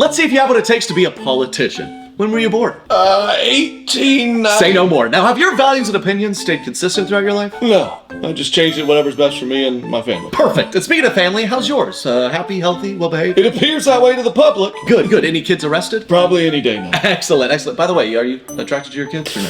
Let's see if you have what it takes to be a politician. When were you born? 18... Say no more. Now, have your values and opinions stayed consistent throughout your life? No, I just changed it whatever's best for me and my family. Perfect. And speaking of family, how's yours? Happy, healthy, well-behaved? It appears that way to the public. Good, good. Any kids arrested? Probably any day now. Excellent, excellent. By the way, are you attracted to your kids or no?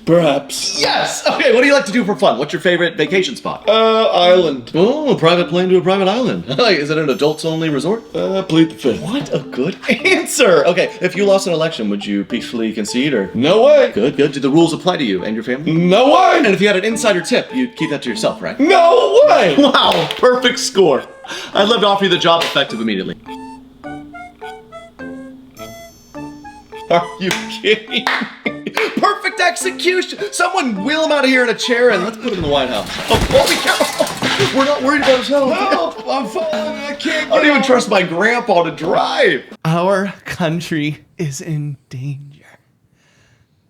Perhaps. Yes! Okay, what do you like to do for fun? What's your favorite vacation spot? Island. Oh, a private plane to a private island. Is it an adults-only resort? Plead the fifth. What a good answer! Okay, if you lost an election, would you peacefully concede or? No way. Good, good. Do the rules apply to you and your family? No way. And if you had an insider tip, you'd keep that to yourself, right? No way. Wow, perfect score. I'd love to offer you the job effective immediately. Are you kidding? Perfect execution! Someone wheel him out of here in a chair and let's put him in the White House. Oh, holy cow! We're not worried about his health. Help! I'm falling. I can't. I don't even trust my grandpa to drive. Our country is in danger.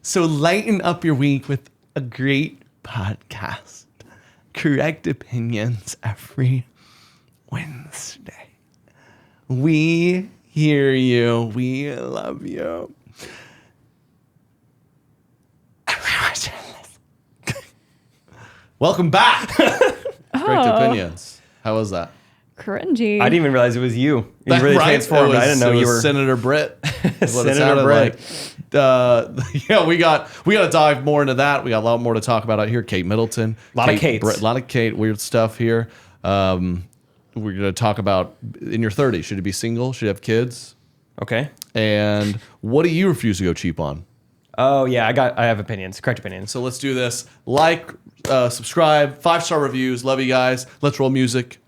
So lighten up your week with a great podcast. Correct opinions every Wednesday. We hear you. We love you. Welcome back. Correct opinions. How was that? Cringy. I didn't even realize it was you. You really transformed. I didn't know you were Senator Britt. Senator Britt. Yeah, we got to dive more into that. We got a lot more to talk about out here. Kate Middleton, a lot of Kates, Britt, a lot of Kate. Weird stuff here. We're going to talk about in your 30s. Should you be single? Should you have kids? Okay. And what do you refuse to go cheap on? Oh yeah, I have opinions. Correct opinions. So let's do this. Like, subscribe, 5-star reviews. Love you guys. Let's roll music.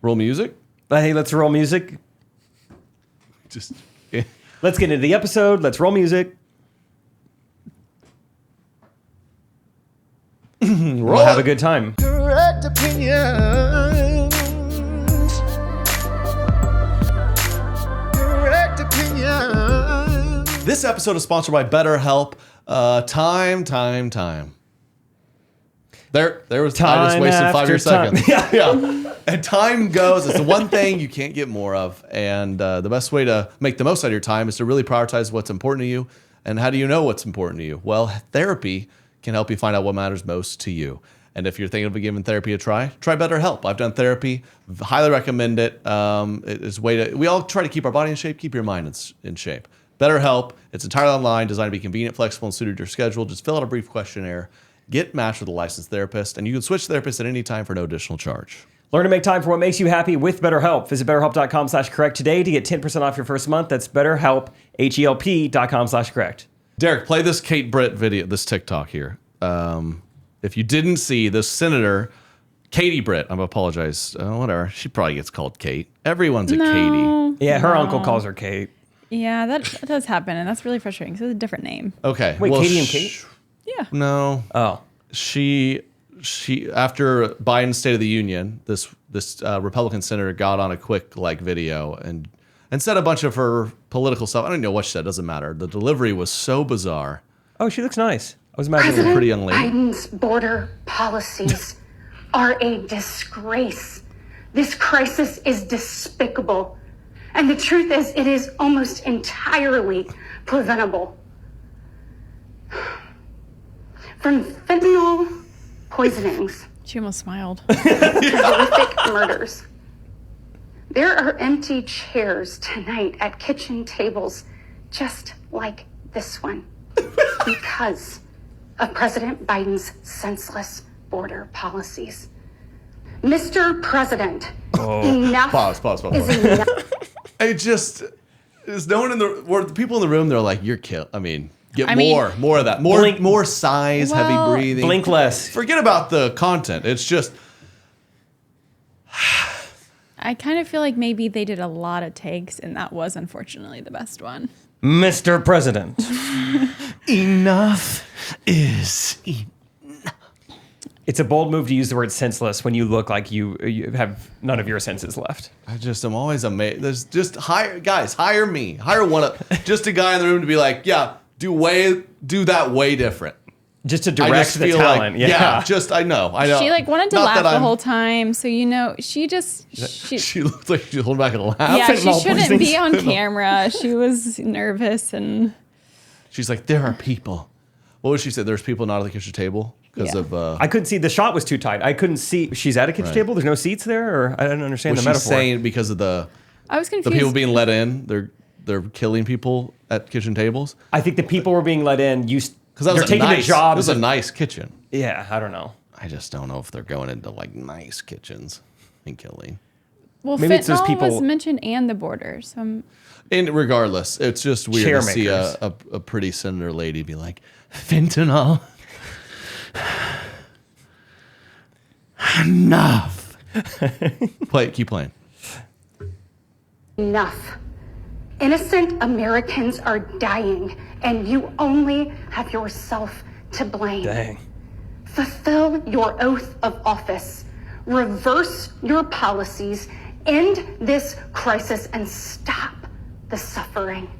Roll music? Hey, let's roll music. Just Let's get into the episode. Let's roll music. We'll have a good time. Correct opinions. Correct opinions. This episode is sponsored by BetterHelp. Time. There was time. I just wasted 5 year seconds. Yeah. And time goes. It's the one thing you can't get more of. And the best way to make the most out of your time is to really prioritize what's important to you. And how do you know what's important to you? Well, therapy can help you find out what matters most to you. And if you're thinking of giving therapy a try BetterHelp. I've done therapy. Highly recommend it. It is a way to. We all try to keep our body in shape. Keep your mind in shape. BetterHelp. It's entirely online, designed to be convenient, flexible, and suited to your schedule. Just fill out a brief questionnaire. Get matched with a licensed therapist, and you can switch therapists at any time for no additional charge. Learn to make time for what makes you happy with BetterHelp. Visit BetterHelp.com/correct today to get 10% off your first month. That's BetterHelp, HELP.com/correct. Derek, play this Kate Britt video, this TikTok here. If you didn't see this Senator, Katie Britt, I apologize, whatever. She probably gets called Kate. Everyone's a Katie. Yeah, her uncle calls her Kate. Yeah, that does happen, and that's really frustrating because it's a different name. Okay. Wait, Katie and Kate? Yeah. No. Oh. She after Biden's State of the Union, this Republican senator got on a quick video and said a bunch of her political stuff. I don't even know what she said. It doesn't matter. The delivery was so bizarre. Oh, she looks nice. I was imagining a pretty young lady. Biden's border policies are a disgrace. This crisis is despicable. And the truth is, it is almost entirely preventable. From fentanyl poisonings She almost smiled. to horrific murders. There are empty chairs tonight at kitchen tables just like this one because of President Biden's senseless border policies. Mr. President, enough Pause. is enough. It just is no one in the people in the room. They're like, "You're killed." I mean, more of that. More sighs, heavy breathing. Blink less. Forget about the content. It's just. I kind of feel like maybe they did a lot of takes, and that was unfortunately the best one. Mr. President. Enough is enough. It's a bold move to use the word senseless when you look like you have none of your senses left. I just am always amazed. There's just hire me. Hire one up. Just a guy in the room to be like, yeah, do that way different. Just to I direct just the feel talent. like, I know. She like wanted to Not laugh that the I'm- whole time, so she She looks like she's holding back a laugh. yeah, she Fentanyl shouldn't poisonings. be on camera. She was nervous and She's like, there are people. What was she say? There's people not at the kitchen table because Yeah. of. I couldn't see. The shot was too tight. I couldn't see. She's at a kitchen Right. table. There's no seats there, or I didn't understand was the she metaphor. saying because of the I was the confused. people being let in? They're killing people at kitchen tables I think the people were being let in. because that They're was a taking nice. the jobs. It was a of- nice kitchen. Yeah, I don't know. I just don't know if they're going into like nice kitchens and killing. well, maybe it's those fentanyl people- was mentioned and the border. So And regardless, it's just weird Chair to see makers. a pretty senator lady be like, fentanyl. Enough. Keep playing. Enough. Innocent Americans are dying, and you only have yourself to blame. Dang. Fulfill your oath of office. Reverse your policies. End this crisis and stop the suffering.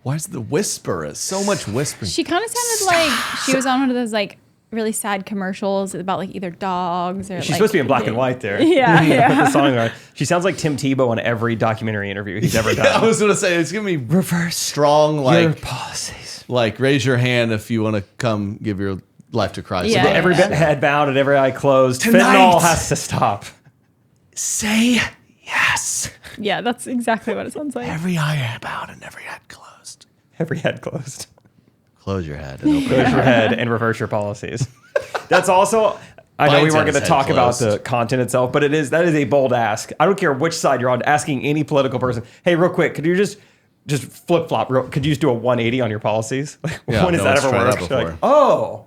Why is the whisper? It's so much whispering. she kind of sounded like she was on one of those like really sad commercials about like either dogs or. She's supposed to be in black and white there. Yeah, yeah. With the song on. She sounds like Tim Tebow on every documentary interview he's ever done. I was gonna say it's gonna be reverse strong, Your like policies. raise your hand if you want to come give your life to Christ. Yeah. Every head bowed and every eye closed. Tonight. Fentanyl has to stop. Say yes. Yeah, that's exactly what it sounds like. Every eye bowed and every head closed. Every head closed. Close your head and open Close your head and reverse your policies. That's also. I know we Mine's weren't had going to his talk head about closed. the content itself, but that is a bold ask. I don't care which side you're on. Asking any political person, hey, real quick, could you just flip flop? Could you just do a 180 on your policies? Yeah, when has no that one's ever tried that worked? You're like, before. oh,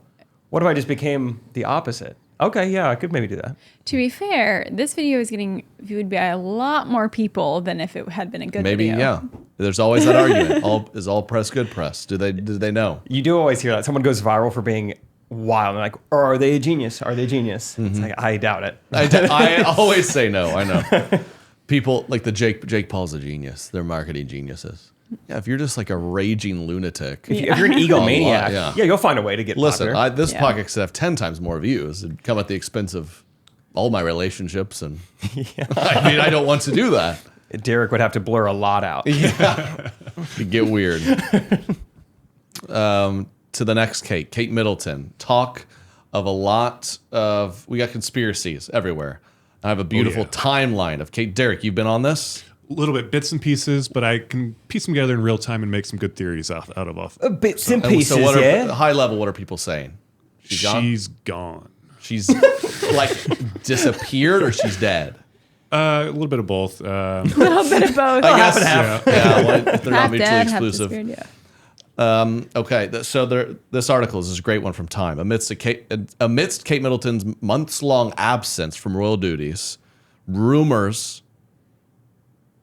what if I just became the opposite? Okay, yeah, I could maybe do that. To be fair, this video is getting viewed by a lot more people than if it had been a good Maybe, video. yeah. There's always that argument. Is all press good press? Do they know? You do always hear that someone goes viral for being wild. And like, or are they a genius? Are they a genius? It's like I doubt it. I always say no. I know. People like the Jake Paul's a genius. They're marketing geniuses. Yeah, if you're just like a raging lunatic. If you're an egomaniac, Yeah. yeah, you'll find a way to get Listen, popular. this Yeah. podcast could have 10 times more views. It'd come at the expense of all my relationships. And I mean, I don't want to do that. Derek would have to blur a lot out. It'd get weird. To the next Kate Middleton. Talk of a lot of, we got conspiracies everywhere. I have a beautiful timeline of Kate. Derek, you've been on this? A little bit bits and pieces, but I can piece them together in real time and make some good theories out of off. Bits and And pieces, so what yeah. high level, what are people saying? She's gone? She's gone. She's like disappeared or she's dead? A little bit of both. A little bit of both. Half and half. Yeah, well, if they're not Half mutually dead, half exclusive. disappeared, yeah. Okay, this article is a great one from Time. Amidst Kate Middleton's months-long absence from royal duties, rumors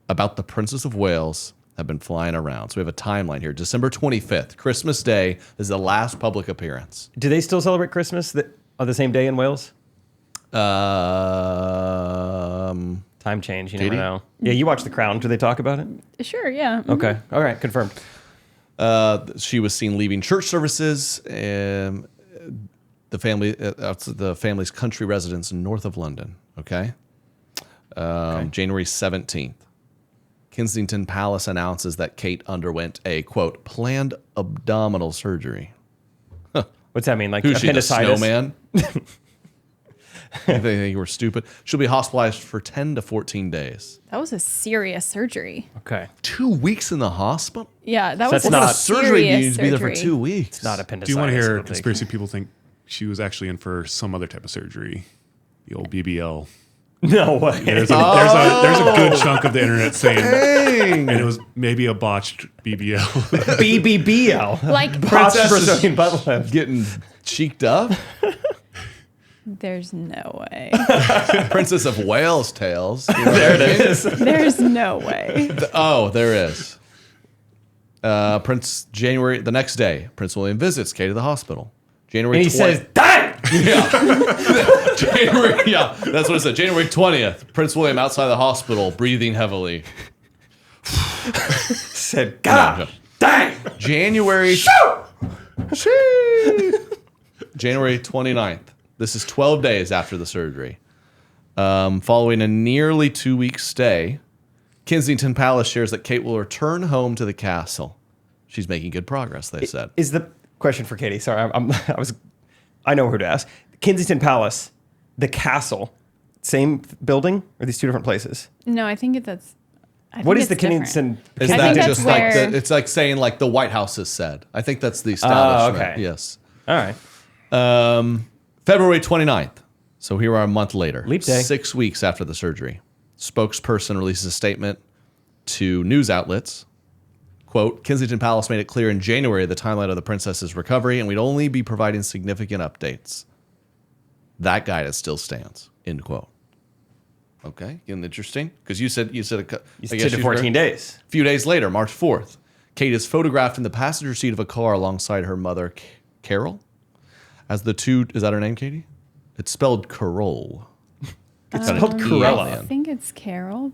about the Princess of Wales have been flying around. So we have a timeline here. December 25th, Christmas Day, is the last public appearance. Do they still celebrate Christmas on the same day in Wales? Time change, you never Katie? know. Yeah, you watch The Crown. Do they talk about it? Sure, yeah. Okay, all right, confirmed. She was seen leaving church services. The family's country residence north of London. Okay. January 17th. Kensington Palace announces that Kate underwent a, quote, planned abdominal surgery. What's that mean? Like Who's she, the appendicitis? snowman? They think we're stupid. She'll be hospitalized for 10 to 14 days. That was a serious surgery. Okay, 2 weeks in the hospital? Yeah, that That's was not a not Surgery, you serious need to be there for surgery. 2 weeks. it's not appendicitis. Do you want to I hear don't think. conspiracy people think she was actually in for some other type of surgery? The old BBL. No way. There's a good chunk of the internet saying, and it was maybe a botched BBL. BBBL. Like, Botched Brazilian butt lift. Getting cheeked up? there's no way. Princess of Wales tales. There it is. There's no way. Oh, there is. The next day, Prince William visits Kate at the hospital. January And he 20th. says, "Dang!" That's what it said. January 20th, Prince William outside the hospital, breathing heavily. Said, "God, dang!" January January 29th. This is 12 days after the surgery. Following a nearly 2-week stay, Kensington Palace shares that Kate will return home to the castle. She's making good progress, they said. Is the question for Katie? Sorry, I know who to ask. Kensington Palace, the castle, same building, or these two different places? No, I think that's. What is the Kensington? Is I that think just that's like where- it's like saying like the White House has said? I think that's the establishment. okay. Yes. All right. February 29th. So here we are a month later. Leap day. 6 weeks after the surgery. Spokesperson releases a statement to news outlets. Quote, Kensington Palace made it clear in January the timeline of the princess's recovery, and we'd only be providing significant updates. That guidance still stands, end quote. Okay, getting interesting. Because you said You said to 14 days. A few days later, March 4th, Kate is photographed in the passenger seat of a car alongside her mother, Carol. As the two, is that her name, Katie? It's spelled Carol. It's spelled Corella. I think it's Carol.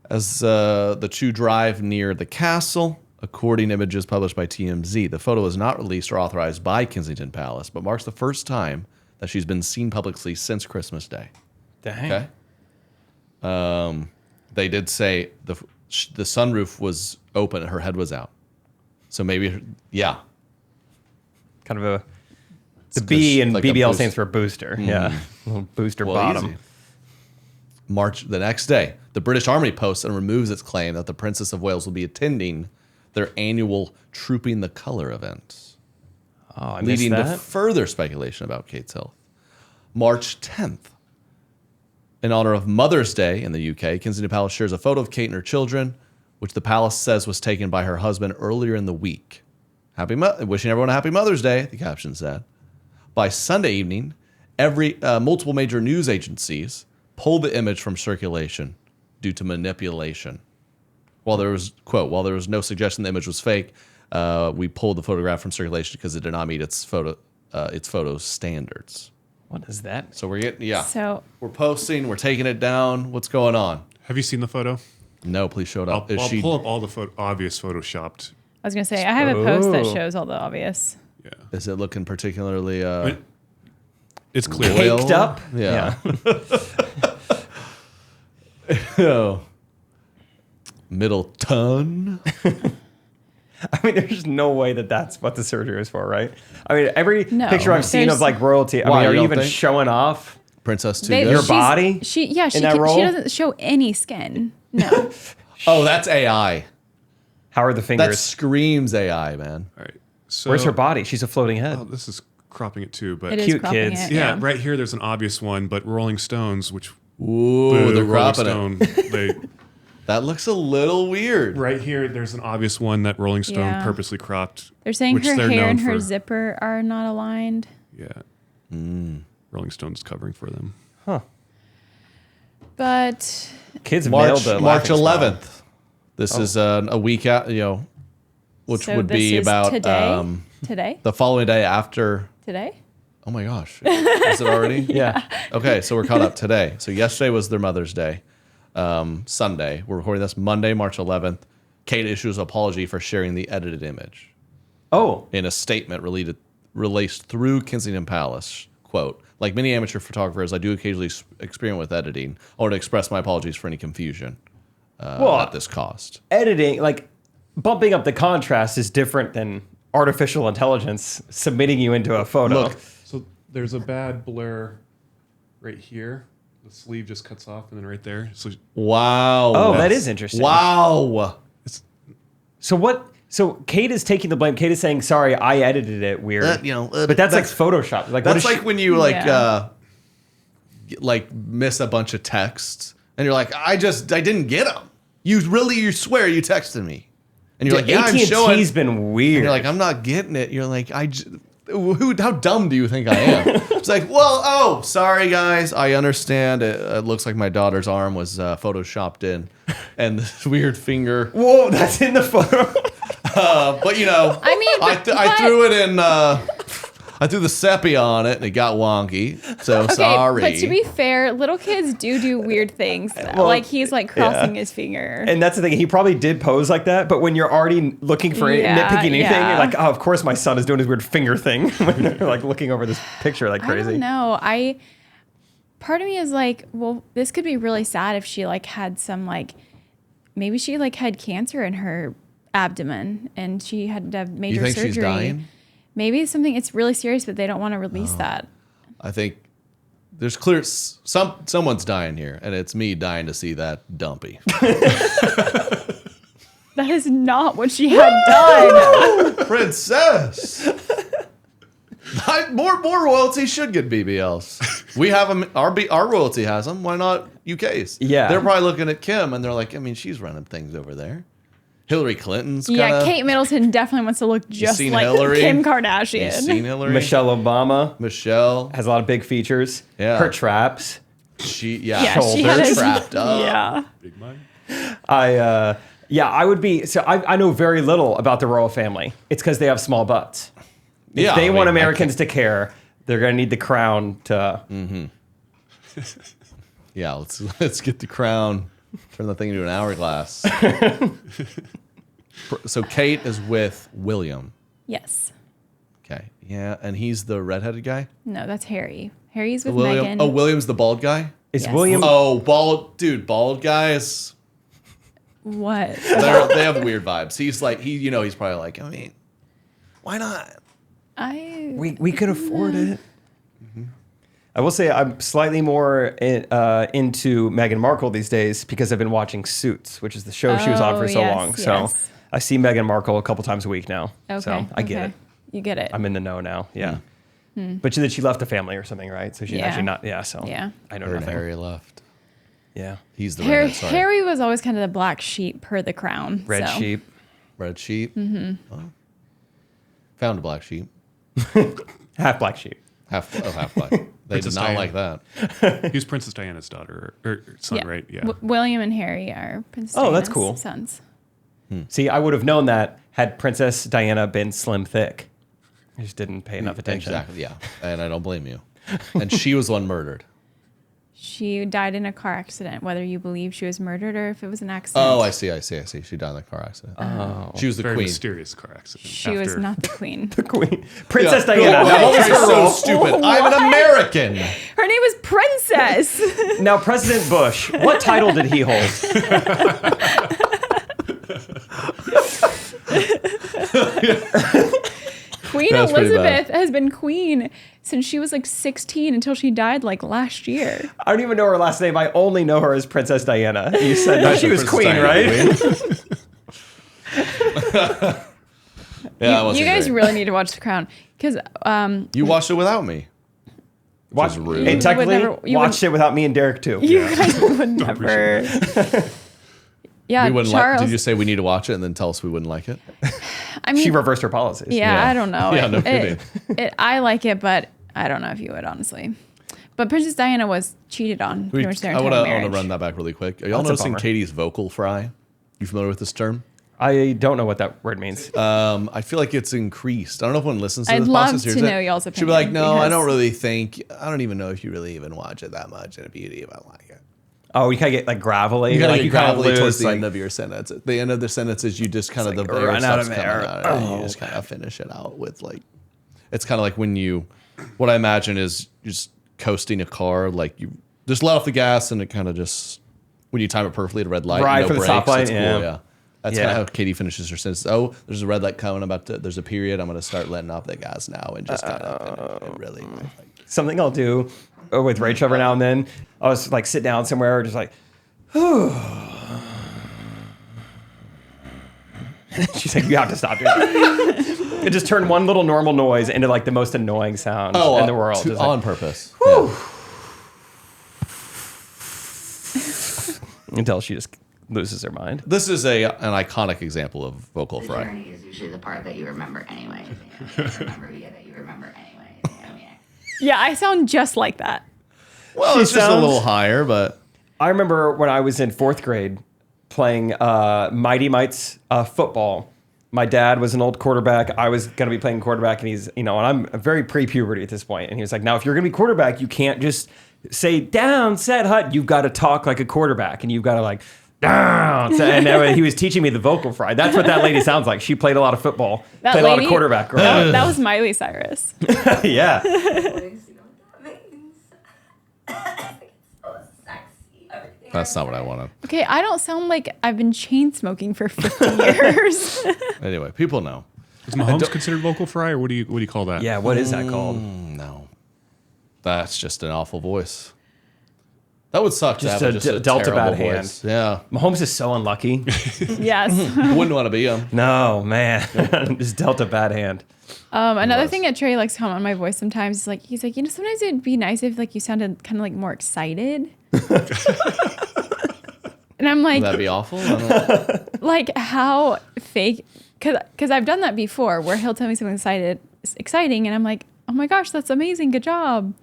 As the two drive near the castle, according to images published by TMZ, the photo is not released or authorized by Kensington Palace, but marks the first time that she's been seen publicly since Christmas Day. Dang. Okay. They did say the sunroof was open and her head was out. So maybe, yeah. Kind of the B in like a BBL boost. stands for booster. Yeah. Little booster bottom. Easy. March the next day, the British Army posts and removes its claim that the Princess of Wales will be attending their annual Trooping the Colour event, Oh, I missed leading to that. further speculation about Kate's health. March 10th, in honor of Mother's Day in the UK, Kensington Palace shares a photo of Kate and her children, which the palace says was taken by her husband earlier in the week. Wishing everyone a happy Mother's Day, the caption said. By Sunday evening, multiple major news agencies pulled the image from circulation due to manipulation. While there was no suggestion the image was fake, we pulled the photograph from circulation because it did not meet its photo standards. What is that? So we're getting So we're posting, we're taking it down. What's going on? Have you seen the photo? No, please show it I'll up. Is pull she? up all the obvious photoshopped. I was gonna say I have a post that Oh. shows all the obvious. Yeah, Is it looking particularly? it's clear. Well, Caked up? Yeah. Oh. Middleton. I mean, there's no way that that's what the surgery is for, right? I mean, every No. picture I've seen of like royalty, I Why, mean, you are you don't even think? showing off? Princess too They- good. Your she's- body She in that she role? doesn't show any skin. No. Oh, that's AI. How are the That fingers? screams AI, man. All right. So Where's her body? She's a floating head. Oh, this is cropping it too, but It is Cute cropping kids. it, yeah, right here there's an obvious one, but Rolling Stones, which Ooh, they're Rolling cropping it. Stone, they That looks a little weird. right here there's an obvious one that Rolling Stone Yeah. purposely cropped. They're saying which her they're hair known and her for. zipper are not aligned. Yeah. Rolling Stone's covering for them. But Kids March nailed the March laughing smile. 11th. This is a week out, which so would this be is about today. the following day after. Today. Oh my gosh, is it already? Yeah. Okay, so we're caught up today. So yesterday was their Mother's Day. Sunday, we're recording this Monday, March 11th. Kate issues an apology for sharing the edited image. Oh, In a statement released through Kensington Palace, quote, like many amateur photographers, I do occasionally experiment with editing. I want to express my apologies for any confusion at this cost. editing, like bumping up the contrast is different than artificial intelligence submitting you into a photo. Look, So there's a bad blur right here. The sleeve just cuts off, and then right there. So Wow. Oh, that is interesting. Wow. So what? So Kate is taking the blame. Kate is saying, "Sorry, I edited it weird." But that's like Photoshop. Like That's what is like when you Yeah. like miss a bunch of texts and you're like, I didn't get them. You swear you texted me, and you're like, yeah, I'm showing. AT&T's been weird. And you're like, I'm not getting it. You're like, how dumb do you think I am? It's like, well, sorry guys, I understand. It looks like my daughter's arm was photoshopped in, and this weird finger. whoa, that's in the photo. But I mean, I but- threw it in. I threw the sepia on it and it got wonky. So Okay, sorry. but to be fair, little kids do weird things. Like he's like crossing his finger. And that's the thing. He probably did pose like that, but when you're already looking for nitpicking anything, you're like, oh, of course my son is doing his weird finger thing. When you're like looking over this picture like crazy. I don't know. Part of me is like, well, this could be really sad if she like had some like, maybe she like had cancer in her abdomen and she had to have major you think surgery. She's dying? Maybe it's something it's really serious, but they don't want to release that. I think there's clear someone's dying here, and it's me dying to see that dumpy. That is not what she had done. Princess. More royalty should get BBLs. We have them. Our royalty has them. Why not UK's? Yeah. They're probably looking at Kim, and they're like, I mean, she's running things over there. Hillary Clinton's kinda, Yeah, Kate Middleton definitely wants to look just like Hillary? Kim You Kardashian. seen Hillary? Michelle Obama Michelle. has a lot of big features. Yeah. Her traps. She Shoulders had trapped up. Yeah. Big money. I would be. So I know very little about the royal family. It's because they have small butts. If they want Americans to care, they're going to need the crown to. Yeah, let's get the crown. Turn the thing into an hourglass. So Kate is with William. Yes. Okay. Yeah, and he's the redheaded guy? No, that's Harry. Harry's with William. Meghan. Oh, William's the bald guy? Is Yes. William? Oh, bald guys. What? They have weird vibes. He's like he's probably like, I mean, why not? We can afford it. I will say I'm slightly more into Meghan Markle these days because I've been watching Suits, which is the show she was on for so long. So I see Meghan Markle a couple times a week now. Okay. So I get it. You get it. I'm in the know now. Yeah. But she left the family or something, right? So she's actually not. Yeah. So I know Her and nothing. Harry left. Yeah. He's the Harry, redhead, sorry. Harry was always kind of the black sheep per the crown. Red so. sheep. Red sheep. Mm-hmm. Oh. Found a black sheep. Half black sheep. Half black. They did Princess not Diana. like that. He's Princess Diana's daughter or son, Yeah. right? Yeah. William and Harry are Princess Oh, that's Diana's cool. sons. See, I would have known that had Princess Diana been slim thick. I just didn't pay enough attention. Exactly. Yeah, and I don't blame you. And she was the one murdered. She died in a car accident, whether you believe she was murdered or if it was an accident. Oh, I see. She died in a car accident. Oh, she was the Very queen. mysterious car accident. She was not the queen. Queen. Princess Yeah. Diana. Oh, Now, what was you're her so role? stupid. I'm an What? American. Her name was Princess. Now, President Bush, what title did he hold? Queen That's pretty Elizabeth has been queen since she was like 16 until she died like last year. I don't even know her last name. I only know her as Princess Diana. You said That's she was Princess queen, Diana, right? Yeah, You guys really need to watch The Crown because You watched it without me. Which is rude. And technically, you watched it without me and Derek, too. you guys would never. Yeah, We wouldn't Charles. Did you say we need to watch it and then tell us we wouldn't like it? I mean, She reversed her policies. yeah, I don't know. Yeah, no kidding. I like it, but I don't know if you would honestly. But Princess Diana was cheated on pretty much their I entire want to marriage. run that back really quick. Are y'all That's a noticing bummer. Katie's vocal fry? You familiar with this term? I don't know what that word means. I feel like it's increased. I don't know if one listens to I'd this love podcast to hears know it. y'all's She'd be like, opinion, no, I because- don't really think, I don't even know if you really even watch it that much, and if you even like it. Oh, you kind of get like gravelly. You gotta like get you kind of gravelly lose towards the like, end of your sentence. At the end of the sentences, you just kind of like the air run out stops of coming air. out, and you just kind of finish it out with like. It's kind of like when you, what I imagine is you're just coasting a car, like you just let off the gas, and it kind of just when you time it perfectly at a red light, Right, no for the brakes, stoplight, it's cool, yeah. yeah. That's Yeah. kind of how Katie finishes her sentence. Oh, there's a red light coming. There's a period. I'm going to start letting off the gas now, and just kind of it really. Like, something I'll do with Rachel every now and then. I'll just like sit down somewhere, just like, she's like, you have to stop doing that. It just turned one little normal noise into like the most annoying sound in the world. Just like, on purpose. Yeah. until she just loses her mind. This is an iconic example of vocal The fry. journey is usually the part that you remember anyway. That you remember anyway. Yeah, I sound just like that. Well, She it's just a sounds- little higher, but I remember when I was in 4th grade playing Mighty Mites football. my dad was an old quarterback. I was going to be playing quarterback, and he's, and I'm very pre-puberty at this point. And he was like, now, if you're going to be quarterback, you can't just say down, set, hut. You've got to talk like a quarterback, and you've got to like, down. And he was teaching me the vocal fry. That's what that lady sounds like. She played a lot of football, played a lot of quarterback. That was Miley Cyrus. Yeah. That's not what I wanted. Okay, I don't sound like I've been chain smoking for 50 years. Anyway, people know. Is Mahomes considered vocal fry, or what do you call that? Yeah, what is that called? No. That's just an awful voice. That would suck Just to have a just a Delta terrible bad hand. voice. Yeah. Mahomes is so unlucky. Yes. Wouldn't want to be him. No, man. Just Delta bad hand. Another thing that Trey likes to comment on my voice sometimes is he's like, sometimes it'd be nice if you sounded kind of like more excited. And I'm like, Would that be awful? I don't like how fake, because I've done that before where he'll tell me something exciting, and I'm like, oh my gosh, that's amazing, good job.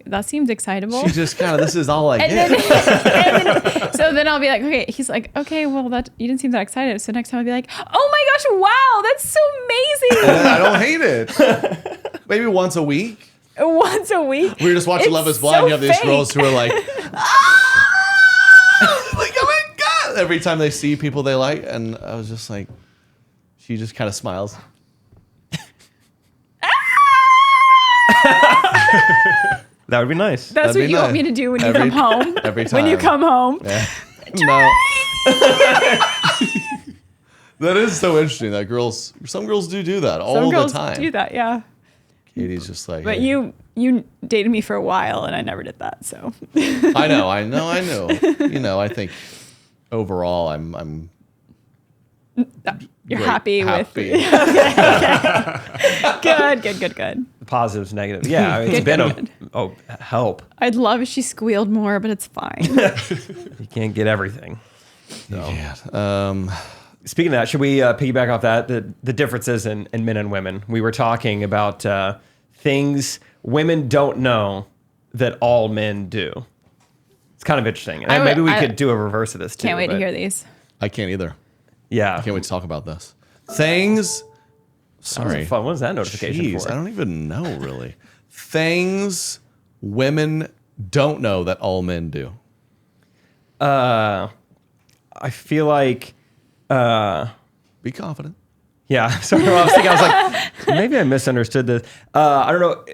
That seems excitable. She just kind of, this is all I get. So then I'll be like, okay. He's like, okay, well, you didn't seem that excited. So next time I'll be like, oh my gosh, wow, that's so amazing. I don't hate it. Maybe once a week. Once a week. We were just watching Love is Blind. So You have these fake. girls who are like, like, oh my God. Every time they see people they like. And I was just like, she just kind of smiles. That would be nice. That's That'd what be you want nice. me to do when you Every- come home. every When you time. come home. Yeah. No. That is so interesting that some girls do that all Some the girls time. do that, yeah. Katie's just like, But hey. you dated me for a while, and I never did that. So I know. I think overall I'm you're great- happy with. happy. Good. Positives, negatives. Yeah, it's been help. I'd love if she squealed more, but it's fine. You can't get everything. Yeah. Speaking of that, should we piggyback off that? The differences in men and women. We were talking about things women don't know that all men do. It's kind of interesting. And maybe we could do a reverse of this too. Can't wait to hear these. I can't either. Yeah. I can't wait to talk about this. Things. Sorry. Fun. What was that notification Jeez, for? I don't even know really. Things women don't know that all men do. I feel like. Be confident. Yeah. Sorry, I was thinking. I was like, maybe I misunderstood this. I don't know.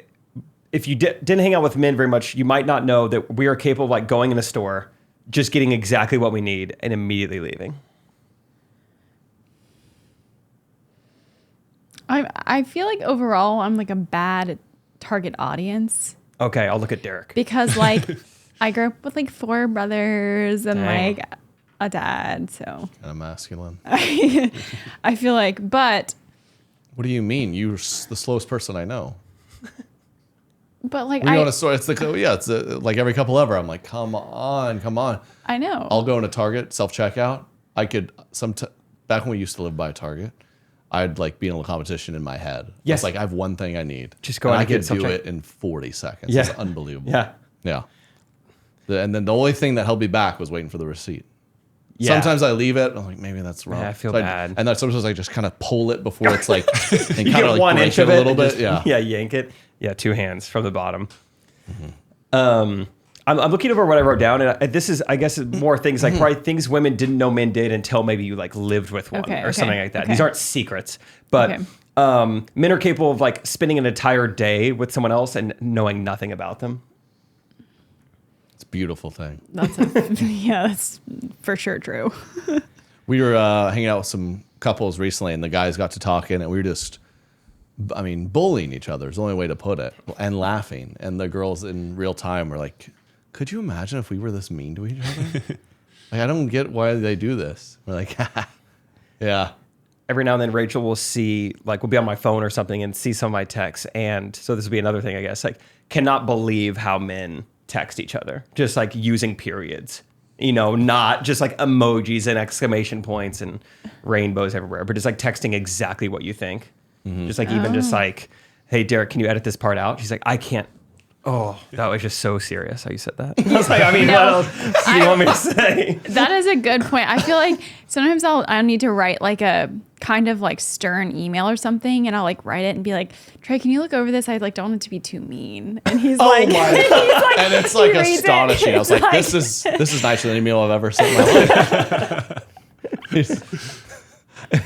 If you didn't hang out with men very much, you might not know that we are capable of like going in a store, just getting exactly what we need, and immediately leaving. I feel like overall I'm like a bad target audience Okay, I'll look at Derek. because like I grew up with like 4 brothers and Dang. like a dad, so Kind of masculine. I feel like, but What do you mean? You're the slowest person I know. like We go in a store. It's like every couple ever. I'm like, come on. I know. I'll go into Target self checkout. I could back when we used to live by Target. I'd like be in a competition in my head. Yes. It's like I have one thing I need. Just go and out I and get could do self-check. it in 40 seconds. Yeah. It's unbelievable. Yeah. Yeah. And then the only thing that held me back was waiting for the receipt. Yeah. Sometimes I leave it. I'm like, maybe that's wrong. Yeah, I feel So bad. And then sometimes I just kind of pull it before it's like, and You kind get of like 1 break inch it of a it. little and bit. just- Yeah. Yeah, yank it. Yeah, 2 hands from the bottom. I'm looking over what I wrote down, and this is, I guess, more things like probably things women didn't know men did until maybe you like lived with one Okay, or okay, something like that. okay. These aren't secrets, but Okay. men are capable of like spending an entire day with someone else and knowing nothing about them. It's a beautiful thing. That's for sure true. We were hanging out with some couples recently, and the guys got to talking, and we were just, bullying each other is the only way to put it, and laughing. And the girls in real time were like, could you imagine if we were this mean to each other? Like, I don't get why they do this. We're like, yeah. Every now and then Rachel will see, like, we'll be on my phone or something and see some of my texts. And so this would be another thing, I guess, like, cannot believe how men text each other, just like using periods, not just like emojis and exclamation points and rainbows everywhere, but just like texting exactly what you think. Just like, even just like, hey, Derek, can you edit this part out? She's like, I can't Oh, that was just so serious how you said that. I was like, I mean, what else do you want me to say? That is a good point. I feel like sometimes I need to write like a kind of like stern email or something, and I'll like write it and be like, Trey, can you look over this? I like don't want it to be too mean. And he's like, my he's like, And it's like he reads astonishing. I was like, It's this is nicer than any meal I've ever seen in my life.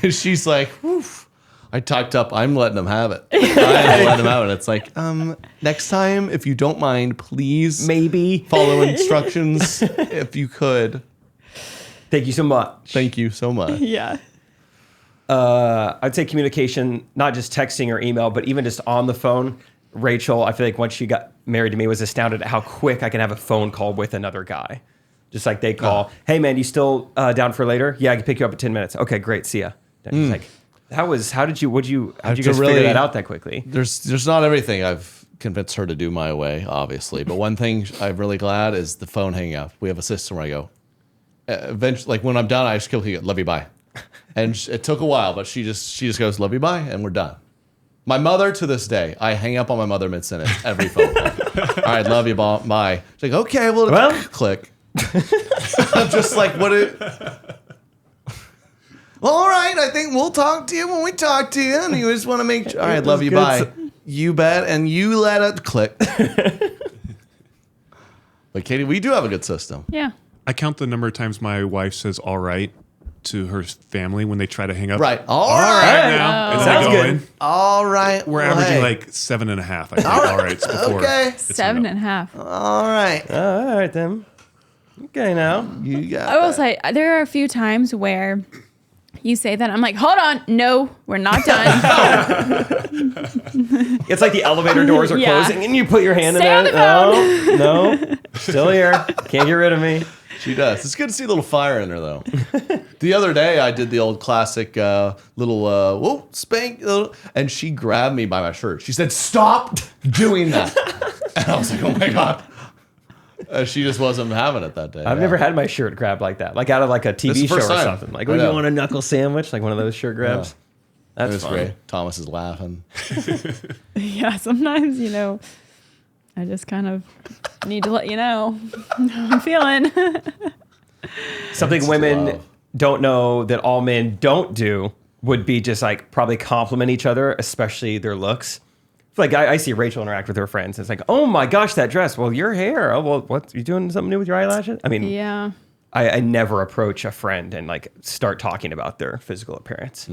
And she's like, woof. I typed up, I'm letting them have it. I'm letting them have it. It's like, next time, if you don't mind, please Maybe. follow instructions if you could. Thank you so much. Thank you so much. Yeah. I'd say communication, not just texting or email, but even just on the phone. Rachel, I feel like once she got married to me, was astounded at how quick I can have a phone call with another guy. Just like they call, hey man, you still down for later? Yeah, I can pick you up in 10 minutes. Okay, great, see ya. And she's like, how did you guys figure that out that quickly? There's not everything I've convinced her to do my way, obviously. But one thing I'm really glad is the phone hanging up. We have a system where I go, eventually, like when I'm done, I just quickly go, love you, bye. And it took a while, but she just goes, love you, bye, and we're done. My mother, to this day, I hang up on my mother mid-sentence every phone call. All right, love you, bye. She's like, okay, well, click. I'm just like, what it... Well, all right, I think we'll talk to you when we talk to you. And you just want to make sure. All right, love you, bye. You bet, and you let it click. But Katie, we do have a good system. Yeah. I count the number of times my wife says "all right" to her family when they try to hang up. Right. All right now. And Sounds I go in. good. All right. We're averaging like 7.5. I think all right before. Okay. it's 7.5. All right. All right then. Okay, now. You got I will that. say there are a few times where you say that I'm like, hold on, no, we're not done. It's like the elevator doors are Yeah. closing and you put your hand Stay in on there. the No, still here. Can't get rid of me. She does. It's good to see a little fire in her, though. The other day, I did the old classic little, whoa, spank, and she grabbed me by my shirt. She said, stop doing that. And I was like, oh my God. She just wasn't having it that day. I've never had my shirt grabbed like that, like out of like a This is TV the show or first time. something. Like, I oh, you know. want a knuckle sandwich? Like one of those shirt grabs. It That's was fun. great. Thomas is laughing. Yeah, sometimes, I just kind of need to let you know how I'm feeling. Something It's women love. don't know that all men don't do would be just like probably compliment each other, especially their looks. Like I see Rachel interact with her friends. It's like, oh my gosh, that dress. Well, your hair. Oh, well, what? You doing something new with your eyelashes? I mean, Yeah. I never approach a friend and like start talking about their physical appearance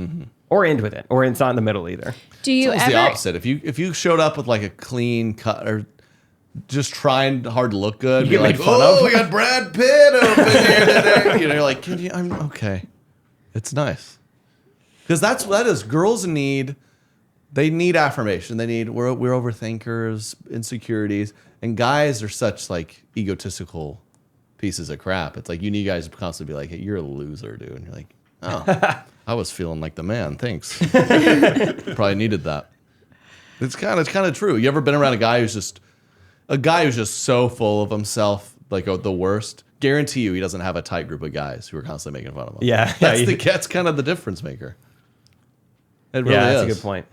or end with it, or it's not in the middle either. Do you It's ever? the opposite. If you showed up with like a clean cut or just trying hard to look good, You be get like, made fun oh, of. we got Brad Pitt over here today. You're like, can you, I'm okay. It's nice. Because that is girls need. They need affirmation. They need we're overthinkers, insecurities, and guys are such like egotistical pieces of crap. It's like you need guys to constantly be like, "Hey, you're a loser, dude." And you're like, "Oh, I was feeling like the man. Thanks." Probably needed that. It's kind of true. You ever been around a guy who's just so full of himself, like the worst? Guarantee you, he doesn't have a tight group of guys who are constantly making fun of him. Yeah, that's kind of the difference maker. It really Yeah, is. that's a good point.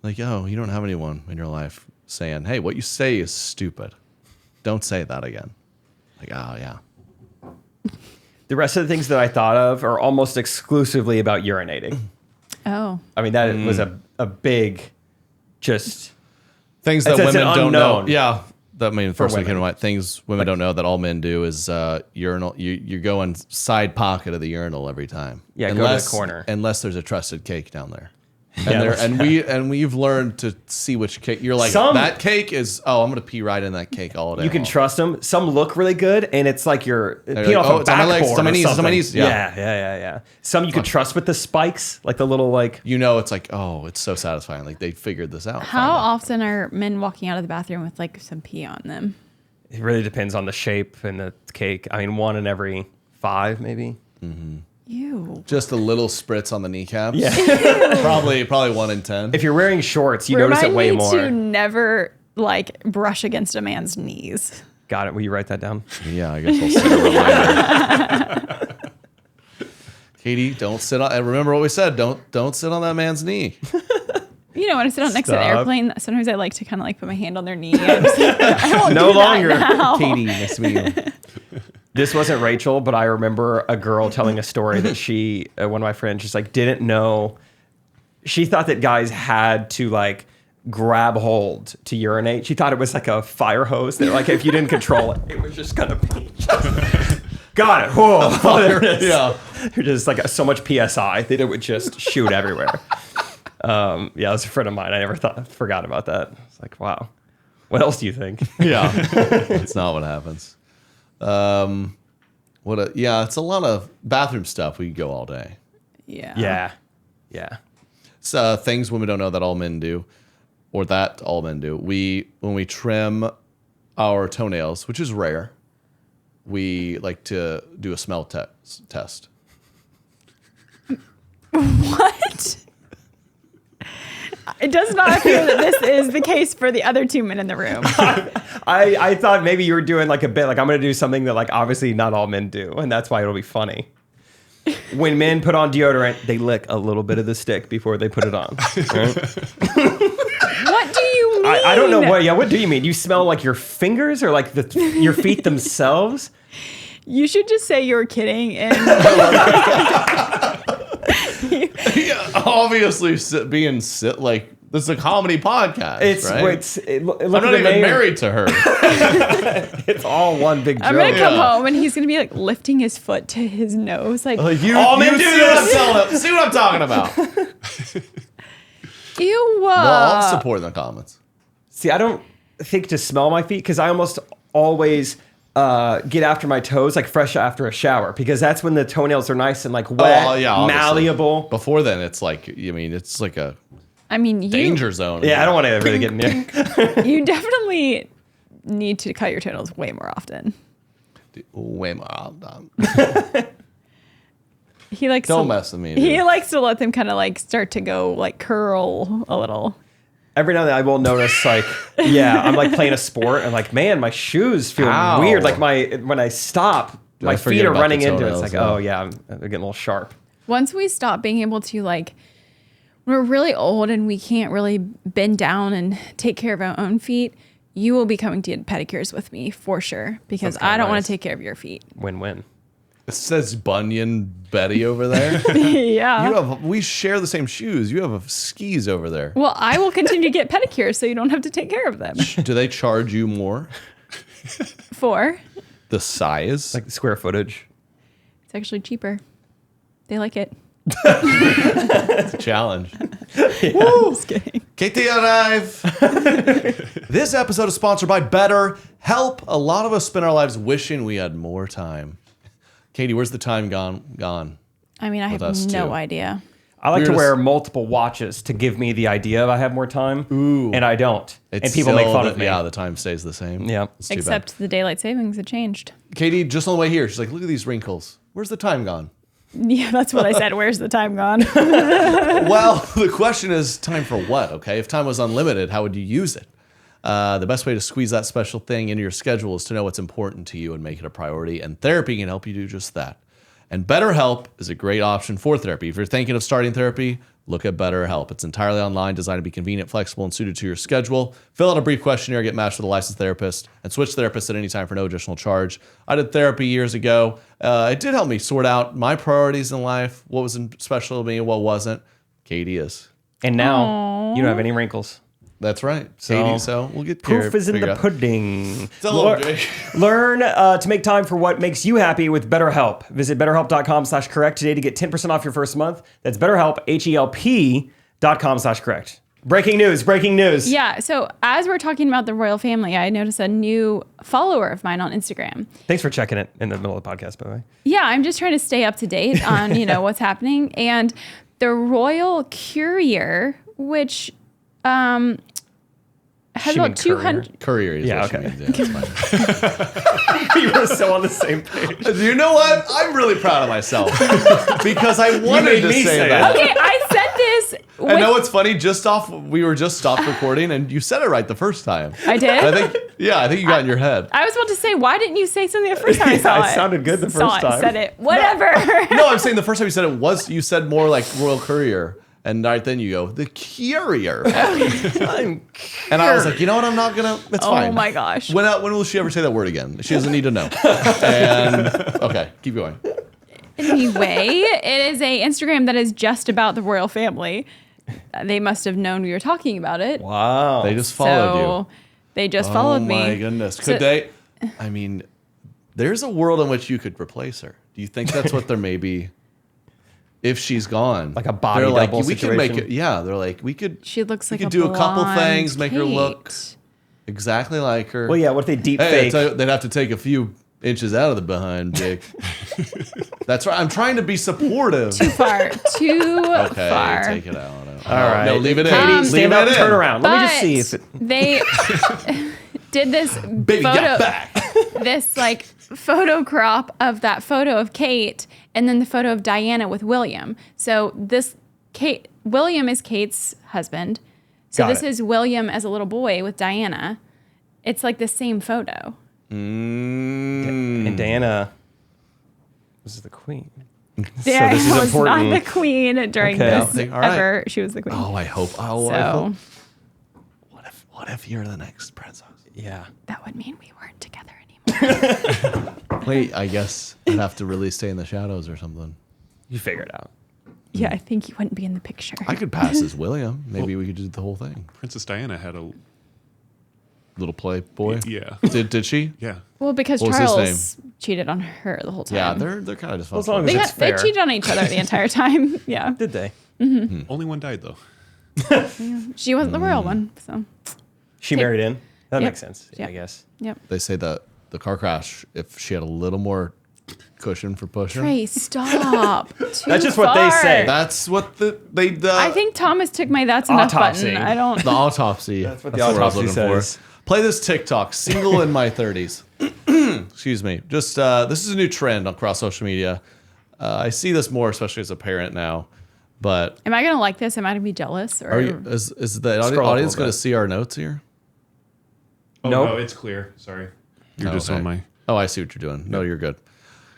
Like, oh, you don't have anyone in your life saying, hey, what you say is stupid. Don't say that again. Like, oh, yeah. The rest of the things that I thought of are almost exclusively about urinating. Oh. I mean, that was a big, just Things that It's women an don't know. unknown. Yeah. That mean first thing women. came to mind. Things women don't know that all men do is urinal. You go in side pocket of the urinal every time. Yeah, go to the corner. Unless there's a trusted cake down there. Yeah, And we've learned to see which cake. You're like, that cake is. Oh, I'm gonna pee right in that cake all day. you can long. trust them. Some look really good, and it's like you're peeing like, off oh, a it's on my legs, it's backboard on my or knees, it's on my something. knees. Yeah. Yeah. Some you can trust with the spikes, like the little like. You know, it's like, oh, it's so satisfying. Like they figured this out. How finally. often are men walking out of the bathroom with like some pee on them? It really depends on the shape and the cake. I mean, 1 in every 5, maybe. Ew. Just a little spritz on the kneecaps. Yeah. probably 1 in 10. If you're wearing shorts, you notice it way Remind me more. to never like brush against a man's knees. Got it. Will you write that down? Yeah, I guess I'll set a reminder. Katie, don't sit on. And remember what we said. Don't sit on that man's knee. when I sit on next to the Stop. airplane, sometimes I like to kind of like put my hand on their knee. I'm just like, I won't No do that longer. now. Katie, nice to meet you. This wasn't Rachel, but I remember a girl telling a story that she, one of my friends, just like didn't know. She thought that guys had to like grab hold to urinate. She thought it was like a fire hose that like if you didn't control it, it was just gonna be. Got it. Whoa. There it is. Yeah. You're just like so much PSI that it would just shoot everywhere. Yeah, it was a friend of mine. I never forgot about that. It's like, wow. What else do you think? Yeah. It's not what happens. It's a lot of bathroom stuff. We could go all day. Yeah. Yeah. So things women don't know that all men do, or that all men do. When we trim our toenails, which is rare, we like to do a smell test. What? It does not appear that this is the case for the other two men in the room. I thought maybe you were doing like a bit, like I'm going to do something that like obviously not all men do, and that's why it'll be funny. When men put on deodorant, they lick a little bit of the stick before they put it on. Right? What do you mean? I don't know what do you mean? You smell like your fingers or like your feet themselves? You should just say you're kidding. And Obviously, like this is a comedy podcast. I'm not even married to her. It's all one big joke. I'm gonna come home and he's gonna be like lifting his foot to his nose, like all men do this. See what I'm talking about. ew. Well, I'll support in the comments. See, I don't think to smell my feet because I almost always get after my toes like fresh after a shower because that's when the toenails are nice and like wet, obviously. malleable. Before then, it's like it's like a you danger zone. Yeah, I don't want to really get near. You definitely need to cut your toenails way more often. Way more often. He likes Don't mess with me. Dude. He likes to let them kind of like start to go like curl a little. Every now and then I will notice like, I'm like playing a sport and like, man, my shoes feel weird. Like when I stop, my feet are running into it. It's like, they're getting a little sharp. Once we stop being able to like, when we're really old and we can't really bend down and take care of our own feet, you will be coming to get pedicures with me for sure because I don't want to take care of your feet. Win-win. It says Bunyan Betty over there. Yeah. We share the same shoes. You have skis over there. Well, I will continue to get pedicures so you don't have to take care of them. Do they charge you more? For? The size? Like the square footage. It's actually cheaper. They like it. It's a challenge. Woo! Just kidding. Katie arrive. This episode is sponsored by BetterHelp. A lot of us spend our lives wishing we had more time. Katie, where's the time gone? I mean, I have no idea. I like to wear multiple watches to give me the idea of I have more time. Ooh. And I don't. And people make fun of me. Yeah, the time stays the same. Yeah. Except the daylight savings had changed. Katie, just on the way here, she's like, look at these wrinkles. Where's the time gone? Yeah, that's what I said. Where's the time gone? Well, the question is time for what, okay? If time was unlimited, how would you use it? The best way to squeeze that special thing into your schedule is to know what's important to you and make it a priority, and therapy can help you do just that. And BetterHelp is a great option for therapy. If you're thinking of starting therapy, look at BetterHelp. It's entirely online, designed to be convenient, flexible, and suited to your schedule. Fill out a brief questionnaire, get matched with a licensed therapist, and switch therapists at any time for no additional charge. I did therapy years ago. It did help me sort out my priorities in life, what was special to me and what wasn't. Katie is. And now you don't have any wrinkles. That's right. Katie, so we'll get proof is in the pudding. Learn to make time for what makes you happy with BetterHelp. Visit BetterHelp.com/correct today to get 10% off your first month. That's BetterHelp, HELP.com/correct. Breaking news. Yeah. So as we're talking about the royal family, I noticed a new follower of mine on Instagram. Thanks for checking it in the middle of the podcast, by the way. Yeah, I'm just trying to stay up to date on what's happening. And the royal courier, which has about 200. Courier is yeah, what okay. she means. Yeah, that's fine. You were so on the same page. You know what? I'm really proud of myself because I wanted to say that. Okay, I said this. I know it's funny. We were just stopped recording, and you said it right the first time. I did. I think you got in your head. I was about to say, why didn't you say something the first time I saw it? It sounded good the first time. Said it. Whatever. No, I'm saying the first time you said it you said more like royal courier. And right then you go, the courier. And I was like, you know what? I'm not going to. That's fine. Oh my gosh. When will she ever say that word again? She doesn't need to know. And okay, keep going. Anyway, it is a Instagram that is just about the royal family. They must have known we were talking about it. Wow. They just followed you. They just followed me. Oh my goodness. Could they? I mean, there's a world in which you could replace her. Do you think that's what there may be? If she's gone, Like a body they're double like, we could make situation? it. Yeah, they're like, we could. She looks we like could a do a couple blonde things, make her look Kate. exactly like her. Well, yeah. What if they deep Hey, I fake? tell you, they'd have to take a few inches out of the behind, Dick. That's right. I'm trying to be supportive. Too far. Too Okay, far. take it out. All right. No, leave it in. Katie, Leave stand up, it in. turn around. Let me just But see if it. they did this Baby photo, got back. this like photo crop of that photo of Kate, and then the photo of Diana with William. So William is Kate's husband. So Got this it. is William as a little boy with Diana. It's like the same photo. And Diana was the queen. Diana this is was important. not the queen during Okay. this All right. ever. She was the queen. Oh, I hope. Oh, I so hope. What if you're the next princess? Yeah. that would mean we weren't together anymore. Wait, I guess I'd have to really stay in the shadows or something. You figure it out. Yeah, I think you wouldn't be in the picture. I could pass as William. Maybe we could do the whole thing. Princess Diana had a Little playboy. yeah. Did she? Yeah. Well, because What was his Charles cheated on her the whole time. Yeah, they're kind of just as long as They, it's they fair. cheated on each other the entire time. Yeah. Did they? Only one died though. She wasn't the royal one. So, She married in. That Yep. makes sense. Yep. I guess. yep. They say that the car crash, if she had a little more cushion for pushing. Trey, stop. That's just what they say. That's what they. I think Thomas took my "That's enough" Autopsy. button. I don't. The autopsy. That's what the I was autopsy looking says. for. Play this TikTok. Single in my 30s. Excuse me. Just this is a new trend across social media. I see this more, especially as a parent now. But Am I gonna like this? Am I gonna be jealous? Or are you? Is the Scroll up a audience little going to bit. see our notes here? Oh Nope. no, it's clear. Sorry. You're Oh, just okay. on my Oh, I see what you're doing. No, you're good.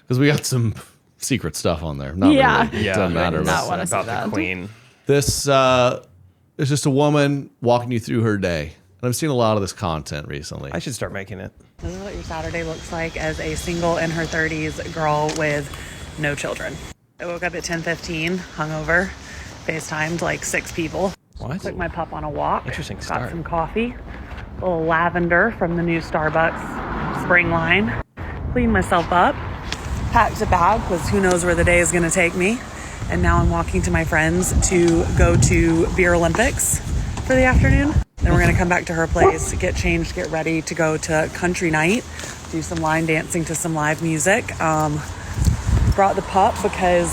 Because we got some secret stuff on there. Not Yeah. really. Yeah. Doesn't matter. Not But wanna see about that. the queen. this is just a woman walking you through her day. And I've seen a lot of this content recently. I should start making it. This is what your Saturday looks like as a single in her 30s girl with no children. I woke up at 10:15, hungover, FaceTimed like 6 people. What? Took my pup on a walk. Interesting Got start. some coffee, a little lavender from the new Starbucks spring line. Cleaned myself up, packed a bag because who knows where the day is going to take me. And now I'm walking to my friends to go to Beer Olympics for the afternoon. Then we're going to come back to her place, get changed, get ready to go to country night, do some line dancing to some live music. Brought the pup because,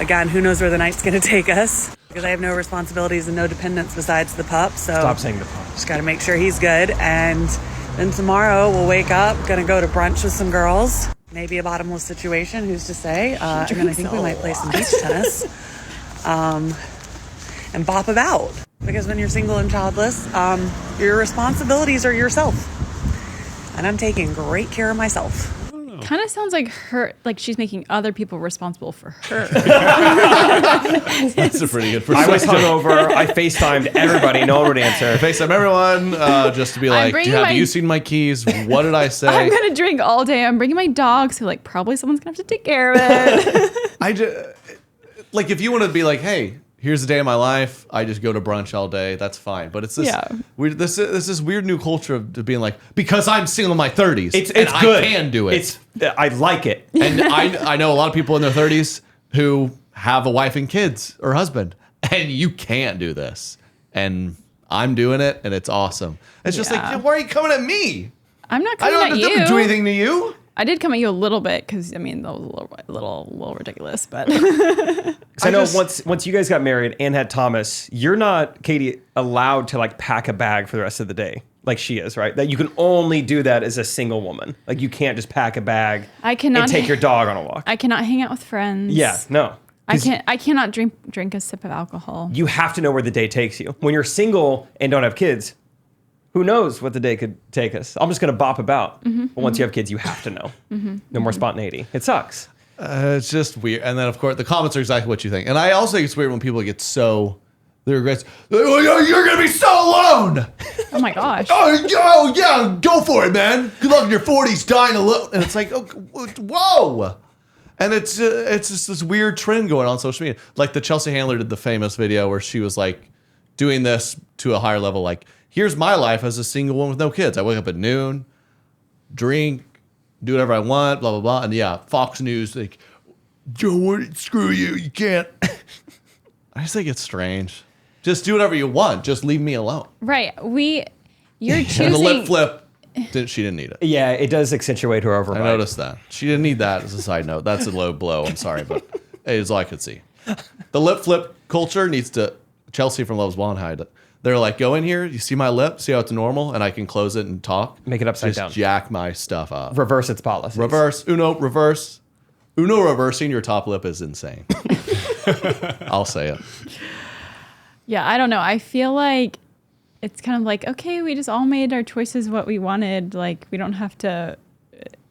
again, who knows where the night's going to take us. Because I have no responsibilities and no dependents besides the pup. So Stop saying the pup. just got to make sure he's good. And then tomorrow we'll wake up, going to go to brunch with some girls. Maybe a bottomless situation, who's to say. And then I think we might play some beach tennis. And bop about. Because when you're single and childless, your responsibilities are yourself. And I'm taking great care of myself. Kind of sounds like her, like she's making other people responsible for her. That's a pretty good I was perspective. hungover. I FaceTimed everybody. No one would answer. FaceTime everyone just to be like, bringing have my- you seen my keys? What did I say? I'm gonna drink all day. I'm bringing my dog, so like probably someone's gonna have to take care of it. I just like if you want to be like, hey, here's the day of my life. I just go to brunch all day. That's fine. But it's this Yeah. weird. This weird new culture of being like, because I'm single in my 30s, It's and good. I can do it. I like it. And I know a lot of people in their 30s who have a wife and kids or husband, and you can't do this. And I'm doing it, and it's awesome. It's just Yeah. like, why are you coming at me? I'm not I coming don't at have to do you. anything to you. I did come at you a little bit because I mean that was a little ridiculous, but Because I know just- once you guys got married and had Thomas, you're not, Katie, allowed to like pack a bag for the rest of the day like she is, right? That you can only do that as a single woman. Like you can't just pack a bag I cannot and take your dog on a walk. I cannot hang out with friends. Yeah, no. I cannot drink a sip of alcohol. You have to know where the day takes you. When you're single and don't have kids, who knows what the day could take us? I'm just going to bop about. But once you have kids, you have to know. No more spontaneity. It sucks. It's just weird. And then, of course, the comments are exactly what you think. And I also think it's weird when people get so, they regret, you're going to be so alone. Oh my gosh. Oh, yeah, go for it, man. Good luck in your 40s dying alone. And it's like, oh, whoa. And it's just this weird trend going on social media. Like the Chelsea Handler did the famous video where she was like doing this to a higher level. Like, here's my life as a single woman with no kids. I wake up at noon, drink, do whatever I want, blah, blah, blah. And yeah, Fox News, like, Joe, screw you. You can't. I just think it's strange. Just do whatever you want. Just leave me alone. Right. You're choosing. And the lip flip, she didn't need it. Yeah, it does accentuate her overbite. I noticed that. She didn't need that as a side note. That's a low blow. I'm sorry, but it's all I could see. The lip flip culture needs to, Chelsea from Love's Blonde hide it. They're like, go in here, you see my lip, see how it's normal, and I can close it and talk. Make it upside down. Just jack my stuff up. Reverse its policies. Reverse. Uno reversing your top lip is insane. I'll say it. Yeah, I don't know. I feel like it's kind of like, okay, we just all made our choices what we wanted. Like, we don't have to.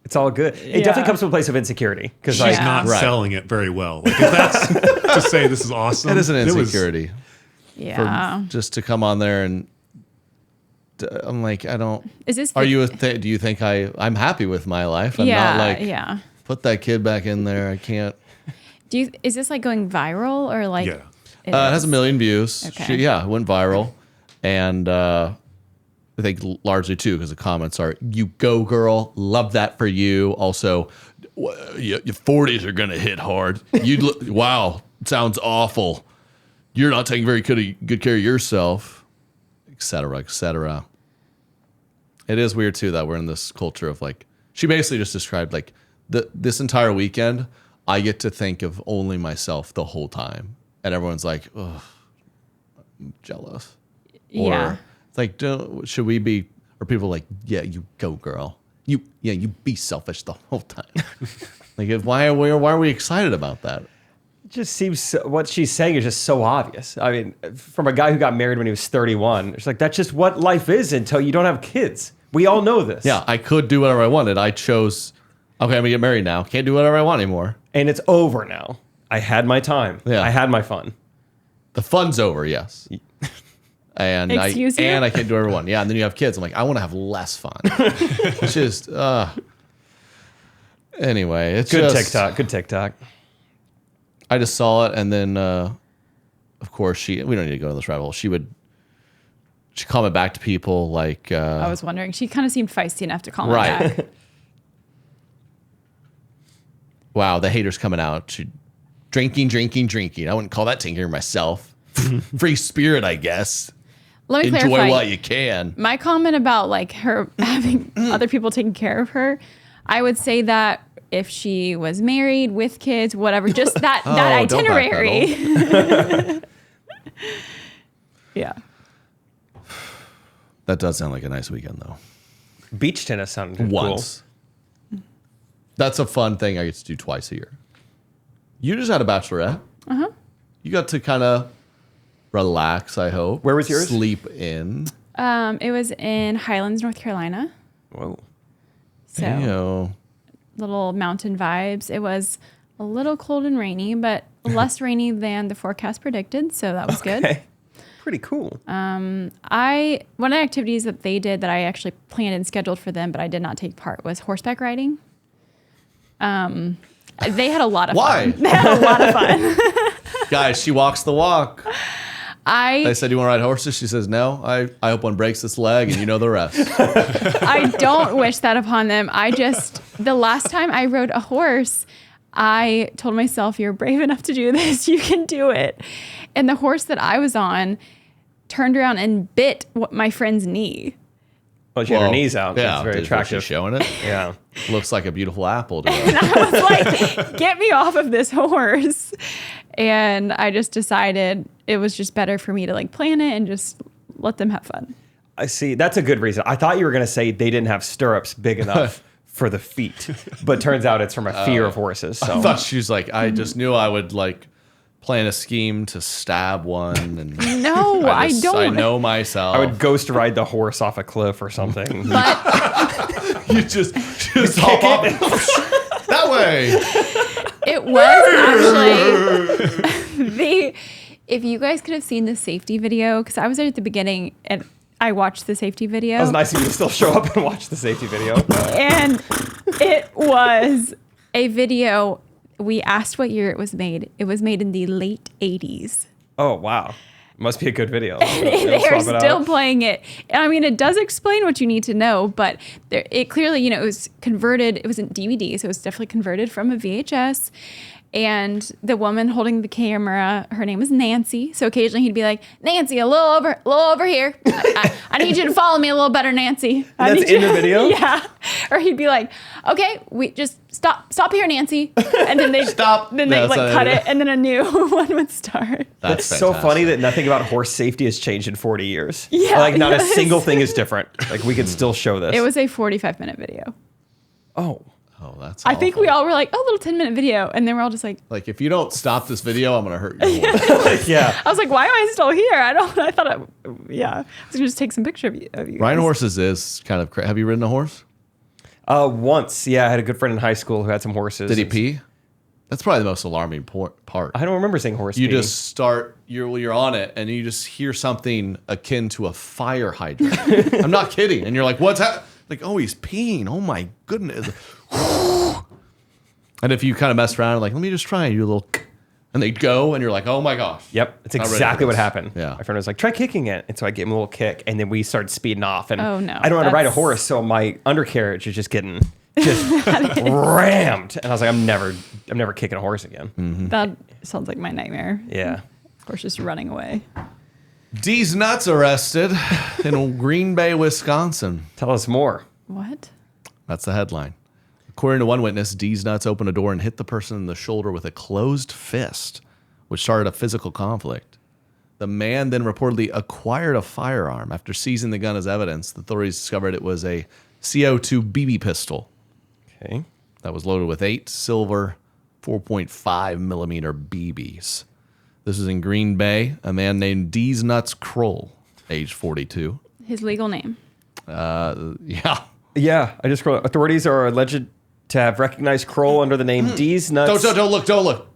It's all good. It definitely comes from a place of insecurity. Because she's not selling it very well. Like, if that's to say this is awesome. It is an insecurity. Yeah. Just to come on there and I'm like, I don't. Is this? Are you? Do you think I'm happy with my life? I'm not like, put that kid back in there. I can't. Is this like going viral or like? Yeah. It has 1 million views. Okay. It went viral, and I think largely too because the comments are, "You go, girl, love that for you." Also, your 40s are gonna hit hard. Wow, sounds awful. You're not taking very good care of yourself, etc., etc. It is weird too that we're in this culture of like, she basically just described like this entire weekend, I get to think of only myself the whole time, and everyone's like, ugh, I'm jealous. Yeah. Or it's like, should we be? Or people are like, yeah, you go, girl. You be selfish the whole time. Like, why are we excited about that? Just seems what she's saying is just so obvious. I mean, from a guy who got married when he was 31, it's like that's just what life is until you don't have kids. We all know this. Yeah, I could do whatever I wanted. I chose, okay, I'm gonna get married now. Can't do whatever I want anymore. And it's over now. I had my time. Yeah. I had my fun. The fun's over, yes. And Excuse you? And I can't do whatever I want. Yeah, and then you have kids. I'm like, I want to have less fun. It's just, anyway, it's Good just, TikTok. Good TikTok. I just saw it, and then, of course, we don't need to go to this rabbit hole. She comment back to people like... I was wondering. She kind of seemed feisty enough to comment back. Wow, the hater's coming out. She drinking. I wouldn't call that taking care of myself. Free spirit, I guess. Let me Enjoy clarify. what you can. My comment about like her having other people taking care of her, I would say that if she was married with kids, whatever, just that itinerary. Yeah. That does sound like a nice weekend, though. Beach tennis sounded Once. Cool. That's a fun thing I get to do twice a year. You just had a bachelorette. Uh-huh. You got to kind of relax, I hope. Where was yours? Sleep in. It was in Highlands, North Carolina. Whoa. So Ew. little mountain vibes. It was a little cold and rainy, but less rainy than the forecast predicted, so that was good. Pretty cool. One of the activities that they did that I actually planned and scheduled for them, but I did not take part, was horseback riding. They had a lot of fun. They had a lot of fun. Guys, she walks the walk. They said, "You want to ride horses?" She says, "No. I hope one breaks this leg, and you know the rest." I don't wish that upon them. The last time I rode a horse, I told myself, "You're brave enough to do this. You can do it." And the horse that I was on turned around and bit my friend's knee. Well, she had her knees out. Yeah, it's very attractive. She's showing it. Yeah. Looks like a beautiful apple to And I was like, get me off of this horse. And I just decided it was just better for me to like plan it and just let them have fun. I see. That's a good reason. I thought you were going to say they didn't have stirrups big enough for the feet, but turns out it's from a fear of horses. So. I thought she was like, I just knew I would like plan a scheme to stab one. And no, I don't. I know myself. I would ghost ride the horse off a cliff or something. But you just hop up that way. It was actually if you guys could have seen the safety video, because I was there at the beginning and I watched the safety video. It was nice of you to still show up and watch the safety video. And it was a video. We asked what year it was made. It was made in the late 80s. Oh, wow. Must be a good video. They're still playing it. I mean, it does explain what you need to know, but it clearly, it was converted. It was in DVD, so it was definitely converted from a VHS. And the woman holding the camera, her name is Nancy. So occasionally he'd be like, Nancy, a little over here. I need you to follow me a little better, Nancy. That's in the video? Yeah. Or he'd be like, okay, we just stop here, Nancy. And then they stop. Then they cut it, and then a new one would start. That's so funny that nothing about horse safety has changed in 40 years. Yeah, like not a single thing is different. Like we could still show this. It was a 45-minute video. Oh, that's I think we all were like, oh, a little 10-minute video. And then we're all just like, if you don't stop this video, I'm going to hurt you. Yeah. I was like, why am I still here? I thought, I was going to just take some picture of you. Riding horses is kind of crazy. Have you ridden a horse? Once. Yeah. I had a good friend in high school who had some horses. Did he pee? That's probably the most alarming part. I don't remember seeing horse You pee. just start, you're on it, and you just hear something akin to a fire hydrant. I'm not kidding. And you're like, what's happening? Like, oh, he's peeing. Oh, my goodness. And if you kind of mess around, like, let me just try and do a little, and they'd go, and you're like, oh my gosh. Yep, it's exactly what happened. Yeah. My friend was like, try kicking it. And so I gave him a little kick, and then we started speeding off. And oh, no. I don't know how to ride a horse, so my undercarriage is just getting rammed. And I was like, I'm never kicking a horse again. Mm-hmm. That sounds like my nightmare. Yeah. Horse just running away. Deez nuts arrested in Green Bay, Wisconsin. Tell us more. What? That's the headline. According to one witness, Deez nuts opened a door and hit the person in the shoulder with a closed fist, which started a physical conflict. The man then reportedly acquired a firearm. After seizing the gun as evidence, the authorities discovered it was a CO2 BB pistol. Okay. That was loaded with 8 silver 4.5 millimeter BBs. This was in Green Bay. A man named Deez Nuts Kroll, age 42. His legal name. Yeah. Yeah, I just scrolled. Authorities are alleged to have recognized Kroll under the name Deez Nuts. Don't look.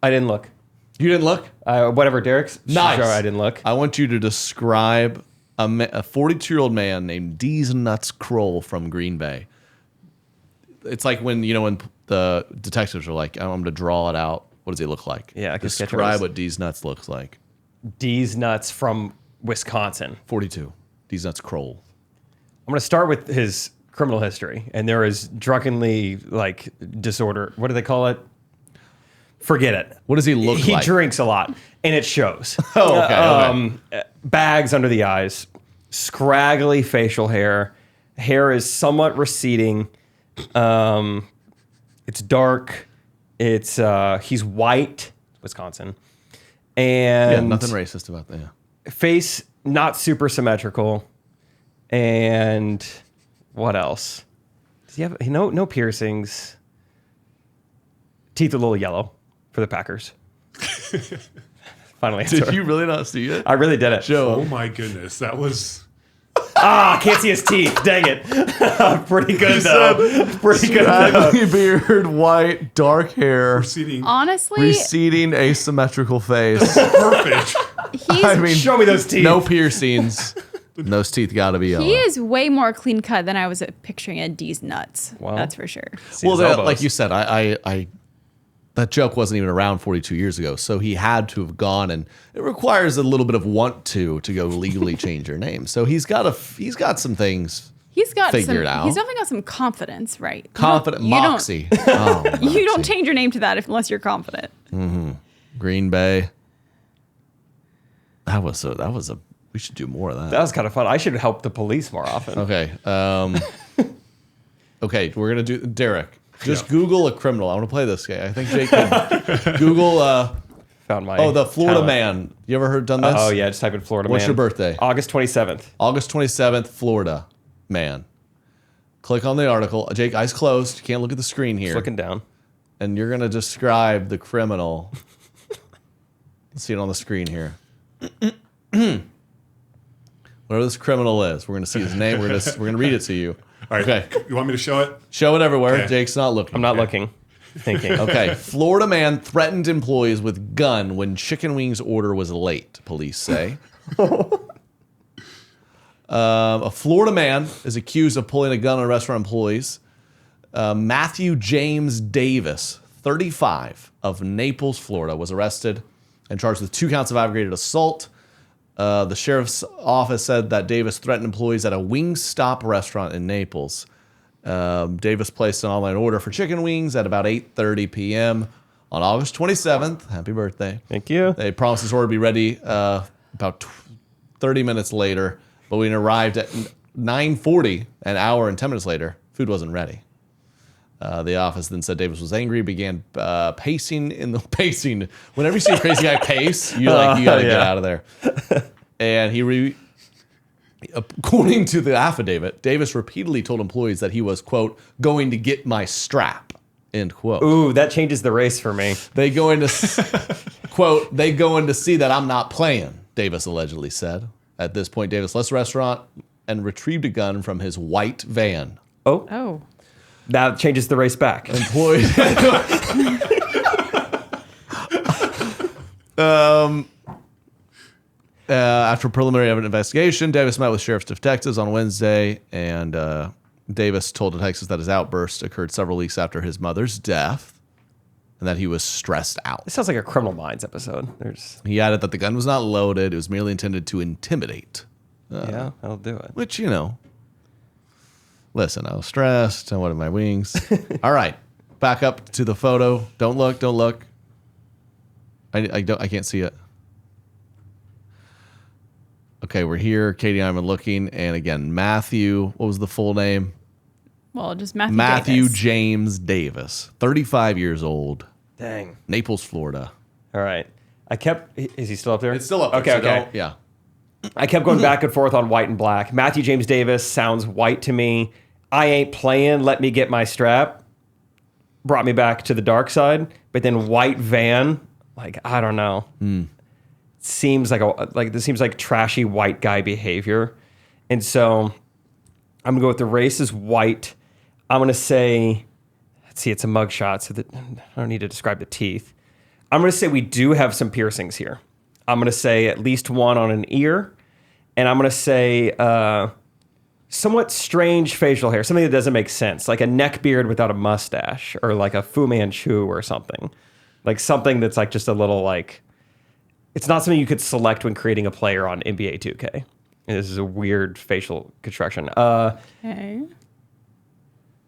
I didn't look. You didn't look? Whatever, Derek's. Nice. Sure, I didn't look. I want you to describe a 42-year-old man named Deez Nuts Kroll from Green Bay. It's like when the detectives are like, I'm going to draw it out. What does he look like? Yeah, I can describe what Deez Nuts looks like. Deez Nuts from Wisconsin. 42. Deez Nuts Kroll. I'm going to start with his criminal history, and there is drunkenly disorder. What do they call it? Forget it. What does he look like? He drinks a lot, and it shows. Oh, okay. Bags under the eyes, scraggly facial hair. Hair is somewhat receding. It's dark. It's he's white, Wisconsin, and nothing racist about that. Yeah. Face not super symmetrical, and what else? Does he have no piercings? Teeth a little yellow for the Packers. Final answer. Did you really not see it? I really did it. Joe. Oh my goodness, that was. Can't see his teeth. Dang it. Pretty good though. Pretty good though. Scraggly beard, white, dark hair, Honestly, receding, asymmetrical face. Perfect. Show me those teeth. No piercings. Those teeth got to be yellow. he is way more clean cut than I was picturing at Deez Nuts. Well, that's for sure. Well, like you said, I that joke wasn't even around 42 years ago, so he had to have gone, and it requires a little bit of want to go legally change your name. So he's got some things. He's got figured out. He's definitely got some confidence, right? Confident moxie. You don't change your name to that unless you're confident. Mm-hmm. Green Bay. That was a. We should do more of that. That was kind of fun. I should help the police more often. Okay. Okay, we're gonna do Derek. Just Google a criminal. I want to play this guy. I think Jake can Google. Found my. The Florida talent. man. You ever done this? Oh yeah, just type in Florida man. What's your birthday? August 27th. August 27th, Florida man. Click on the article. Jake, eyes closed. You can't look at the screen here. Just looking down. And you're gonna describe the criminal. Let's see it on the screen here. Whatever this criminal is, we're gonna see his name. We're gonna read it to you. All right. Okay. You want me to show it? Show it everywhere. Okay. Jake's not looking. I'm not looking. thinking. Okay, Florida man threatened employees with gun when chicken wings order was late, police say. A Florida man is accused of pulling a gun on restaurant employees. Matthew James Davis, 35, of Naples, Florida, was arrested and charged with 2 counts of aggravated assault. The sheriff's office said that Davis threatened employees at a Wingstop restaurant in Naples. Davis placed an online order for chicken wings at about 8:30 p.m. on August 27th. Happy birthday. Thank you. They promised his order to be ready about 30 minutes later, but when it arrived at 9:40, an hour and 10 minutes later, food wasn't ready. The office then said Davis was angry, began pacing. Whenever you see a crazy guy pace, you gotta get out of there. And according to the affidavit, Davis repeatedly told employees that he was, quote, going to get my strap, end quote. Ooh, that changes the race for me. They go in to, quote, they go in to see that I'm not playing, Davis allegedly said. At this point, Davis left the restaurant and retrieved a gun from his white van. Oh. That changes the race back. Employees. After preliminary investigation, Davis met with sheriff's detectives on Wednesday, and Davis told detectives that his outburst occurred several weeks after his mother's death, and that he was stressed out. This sounds like a Criminal Minds episode. He added that the gun was not loaded; it was merely intended to intimidate. Yeah, that'll do it. Which, listen, I was stressed. I wanted my wings. All right, back up to the photo. Don't look. Don't look. I can't see it. Okay, we're here. Katie and I are looking, and again, Matthew. What was the full name? Well, just Matthew. Matthew Davis. James Davis, 35 years old. Dang. Naples, Florida. All right. Is he still up there? It's still up there. there. Okay. Yeah. I kept going back and forth on white and black. Matthew James Davis sounds white to me. I ain't playing. Let me get my strap. Brought me back to the dark side. But then white van, I don't know. Seems this seems like trashy white guy behavior. And so I'm gonna go with the race is white. I'm gonna say, let's see, it's a mugshot, so that I don't need to describe the teeth. I'm gonna say we do have some piercings here. I'm gonna say at least one on an ear, and I'm gonna say somewhat strange facial hair, something that doesn't make sense, like a neck beard without a mustache, or like a Fu Manchu or something, like something that's just a little It's not something you could select when creating a player on NBA 2K. This is a weird facial construction. Okay.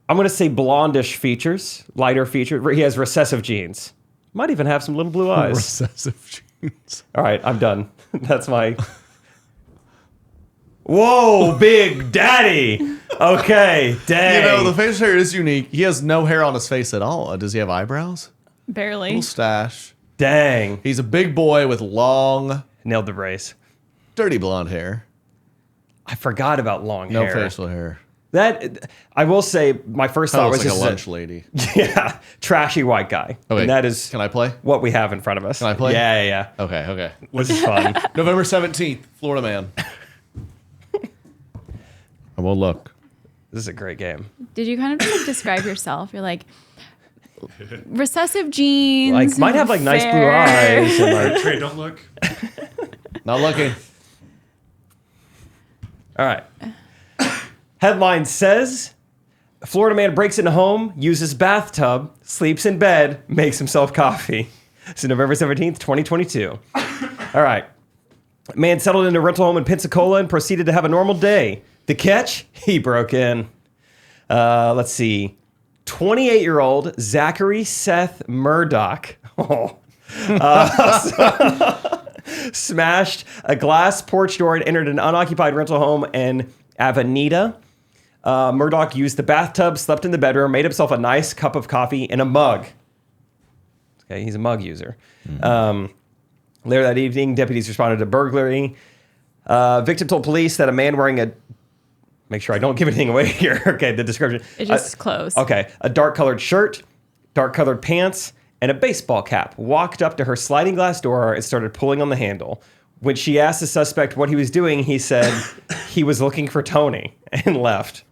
I'm going to say blondish features, lighter features. He has recessive genes. Might even have some little blue eyes. Recessive genes. All right, I'm done. That's my... Whoa, Big Daddy. Okay, dang. The facial hair is unique. He has no hair on his face at all. Does he have eyebrows? Barely. Little stash. Dang. He's a big boy with long, Nailed the race. dirty blonde hair. I forgot about long No hair. facial hair. That, I will say, my first thought was Looks like just a lunch lady. Yeah, trashy white guy. Okay. And that is Can I play? what we have in front of us. Can I play? Yeah. Okay. This is fun. November 17th, Florida man. I will look. This is a great game. Did you kind of just describe yourself? You're recessive genes. Might have nice blue fair. eyes. And Trey, don't look. Not looking. all right. Headline says, Florida man breaks into home, uses bathtub, sleeps in bed, makes himself coffee. This is November 17th, 2022. All right. Man settled into a rental home in Pensacola and proceeded to have a normal day. The catch? He broke in. Let's see. 28-year-old Zachary Seth Murdoch smashed a glass porch door and entered an unoccupied rental home in Avenida. Murdoch used the bathtub, slept in the bedroom, made himself a nice cup of coffee in a mug. Okay, he's a mug user. Later that evening, deputies responded to burglary. Victim told police that a man wearing a... Make sure I don't give anything away here. Okay, the description. It's just clothes. Okay, a dark-colored shirt, dark-colored pants, and a baseball cap walked up to her sliding glass door and started pulling on the handle. When she asked the suspect what he was doing, he said he was looking for Tony and left.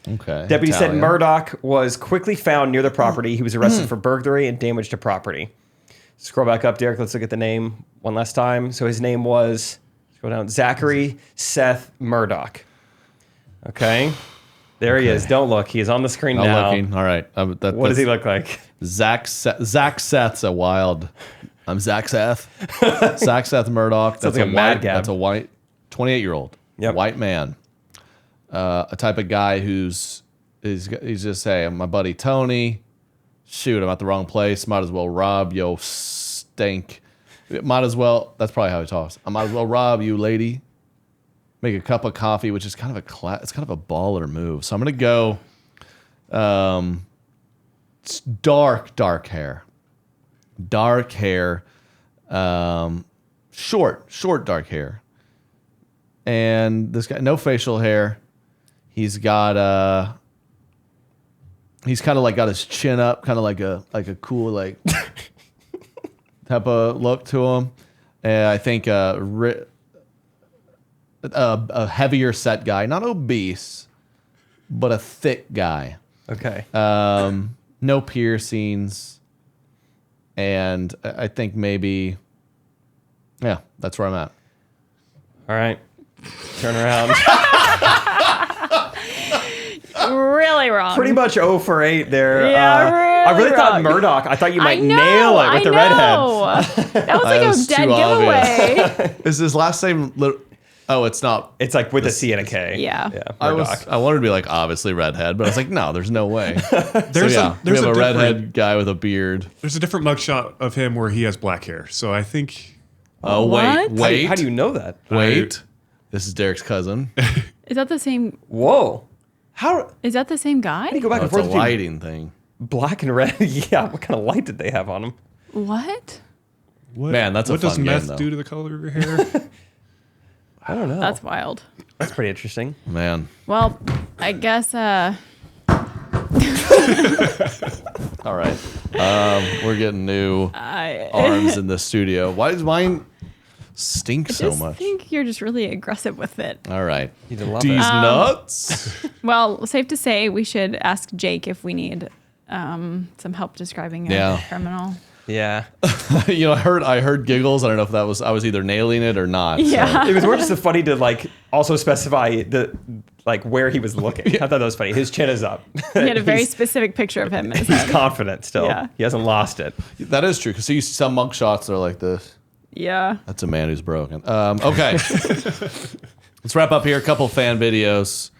Okay. Deputy said Italian. Murdoch was quickly found near the property. He was arrested for burglary and damage to property. Scroll back up, Derek. Let's look at the name one last time. So his name was, scroll down, Zachary Seth Murdoch. Okay. There he is. Don't look. He is on the screen I'm now. looking. All right. What does he look like? Zach Seth's a wild. I'm Zach Seth. Zach Seth Murdoch. That's like a mad white. gab. That's a white 28-year-old. Yep. White man. A type of guy he's just saying, my buddy Tony. Shoot, I'm at the wrong place. Might as well rob yo stink. Might as well. That's probably how he talks. I might as well rob you, lady. Make a cup of coffee, which is kind of it's kind of a baller move. So I'm gonna go. It's dark hair, short dark hair, and this guy no facial hair. He's got he's kind of like got his chin up, kind of like a cool like type of look to him, and I think a heavier set guy, not obese, but a thick guy. Okay. No piercings, and I think maybe, yeah, that's where I'm at. All right. Turn around. Really wrong. Pretty much 0 for 8 there. Yeah, I really really thought wrong. Murdoch. I thought you might I know, nail it with the redhead. That was like That a was dead too obvious. giveaway. Is his last name? Oh, it's not. It's like with a C and a K. Yeah. Murdoch. I wanted to be like obviously redhead, but I was like, no, there's no way. There's we a have a different- redhead guy with a beard. There's a different mugshot of him where he has black hair. So I think Oh What? wait. How do you know that? Wait? This is Derek's cousin. Is that the same? Whoa. How Is that the same guy? do you go back Oh, and it's a forth between lighting thing. black and red? Yeah. What kind of light did they have on him? What? what, Man, that's a what does fun game, meth though. do to the color of your hair? I don't know. That's wild. That's pretty interesting. Man. Well, I guess All right. We're getting new arms in the studio. Why does mine stink so just much? think you're just really aggressive with it. All right. You love These it. nuts. Well, safe to say we should ask Jake if we need some help describing a criminal. Yeah. You know, I heard giggles. I don't know if I was either nailing it or not. Yeah. It was more just funny to like also specify the like where he was looking. I thought that was funny. His chin is up. He had a very He's- specific picture of him. In his He's head. confident still. Yeah. He hasn't lost it. That is true. Because you see some mug shots that are like this. Yeah. That's a man who's broken. Okay. Let's wrap up here. A couple fan videos.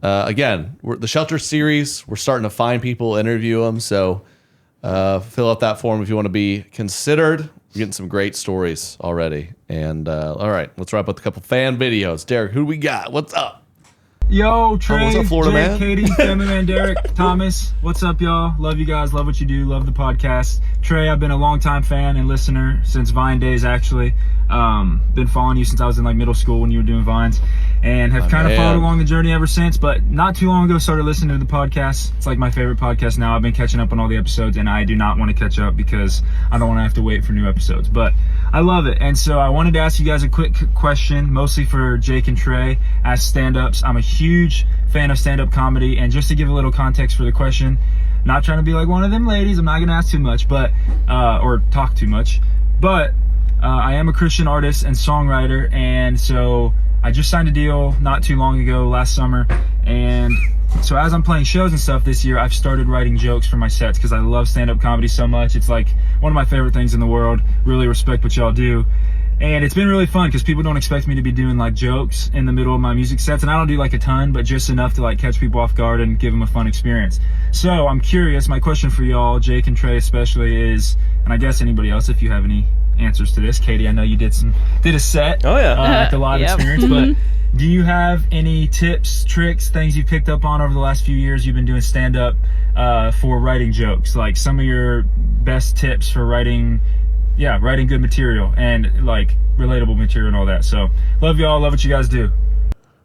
Again, the Shelter series, we're starting to find people, interview them. So fill out that form if you want to be considered. We're getting some great stories already. And all right, let's wrap up with a couple fan videos. Derek, who do we got? What's up? Yo, Trey, what's up, Florida Jake, man? Katie, Family Man, Derek, Thomas. What's up, y'all? Love you guys. Love what you do. Love the podcast. Trey, I've been a longtime fan and listener since Vine days, actually. Been following you since I was in like middle school when you were doing Vines, and have kind of followed along the journey ever since. But not too long ago, started listening to the podcast. It's like my favorite podcast now. I've been catching up on all the episodes, and I do not want to catch up because I don't want to have to wait for new episodes. But I love it, and so I wanted to ask you guys a quick question, mostly for Jake and Trey as stand-ups. I'm a huge fan of stand-up comedy, and just to give a little context for the question, not trying to be like one of them ladies, I'm not gonna ask too much, but or talk too much, but I am a Christian artist and songwriter, and so I just signed a deal not too long ago, last summer, and so as I'm playing shows and stuff this year, I've started writing jokes for my sets because I love stand-up comedy so much. It's like one of my favorite things in the world. Really respect what y'all do. And it's been really fun because people don't expect me to be doing like jokes in the middle of my music sets, and I don't do like a ton, but just enough to like catch people off guard and give them a fun experience. So I'm curious, my question for y'all, Jake and Trey especially, is, and I guess anybody else if you have any answers to this. Katie, I know you did a set. Oh yeah. Like a live experience, but do you have any tips, tricks, things you picked up on over the last few years you've been doing stand-up for writing jokes? Like some of your best tips for writing good material and like relatable material and all that. So love y'all, love what you guys do.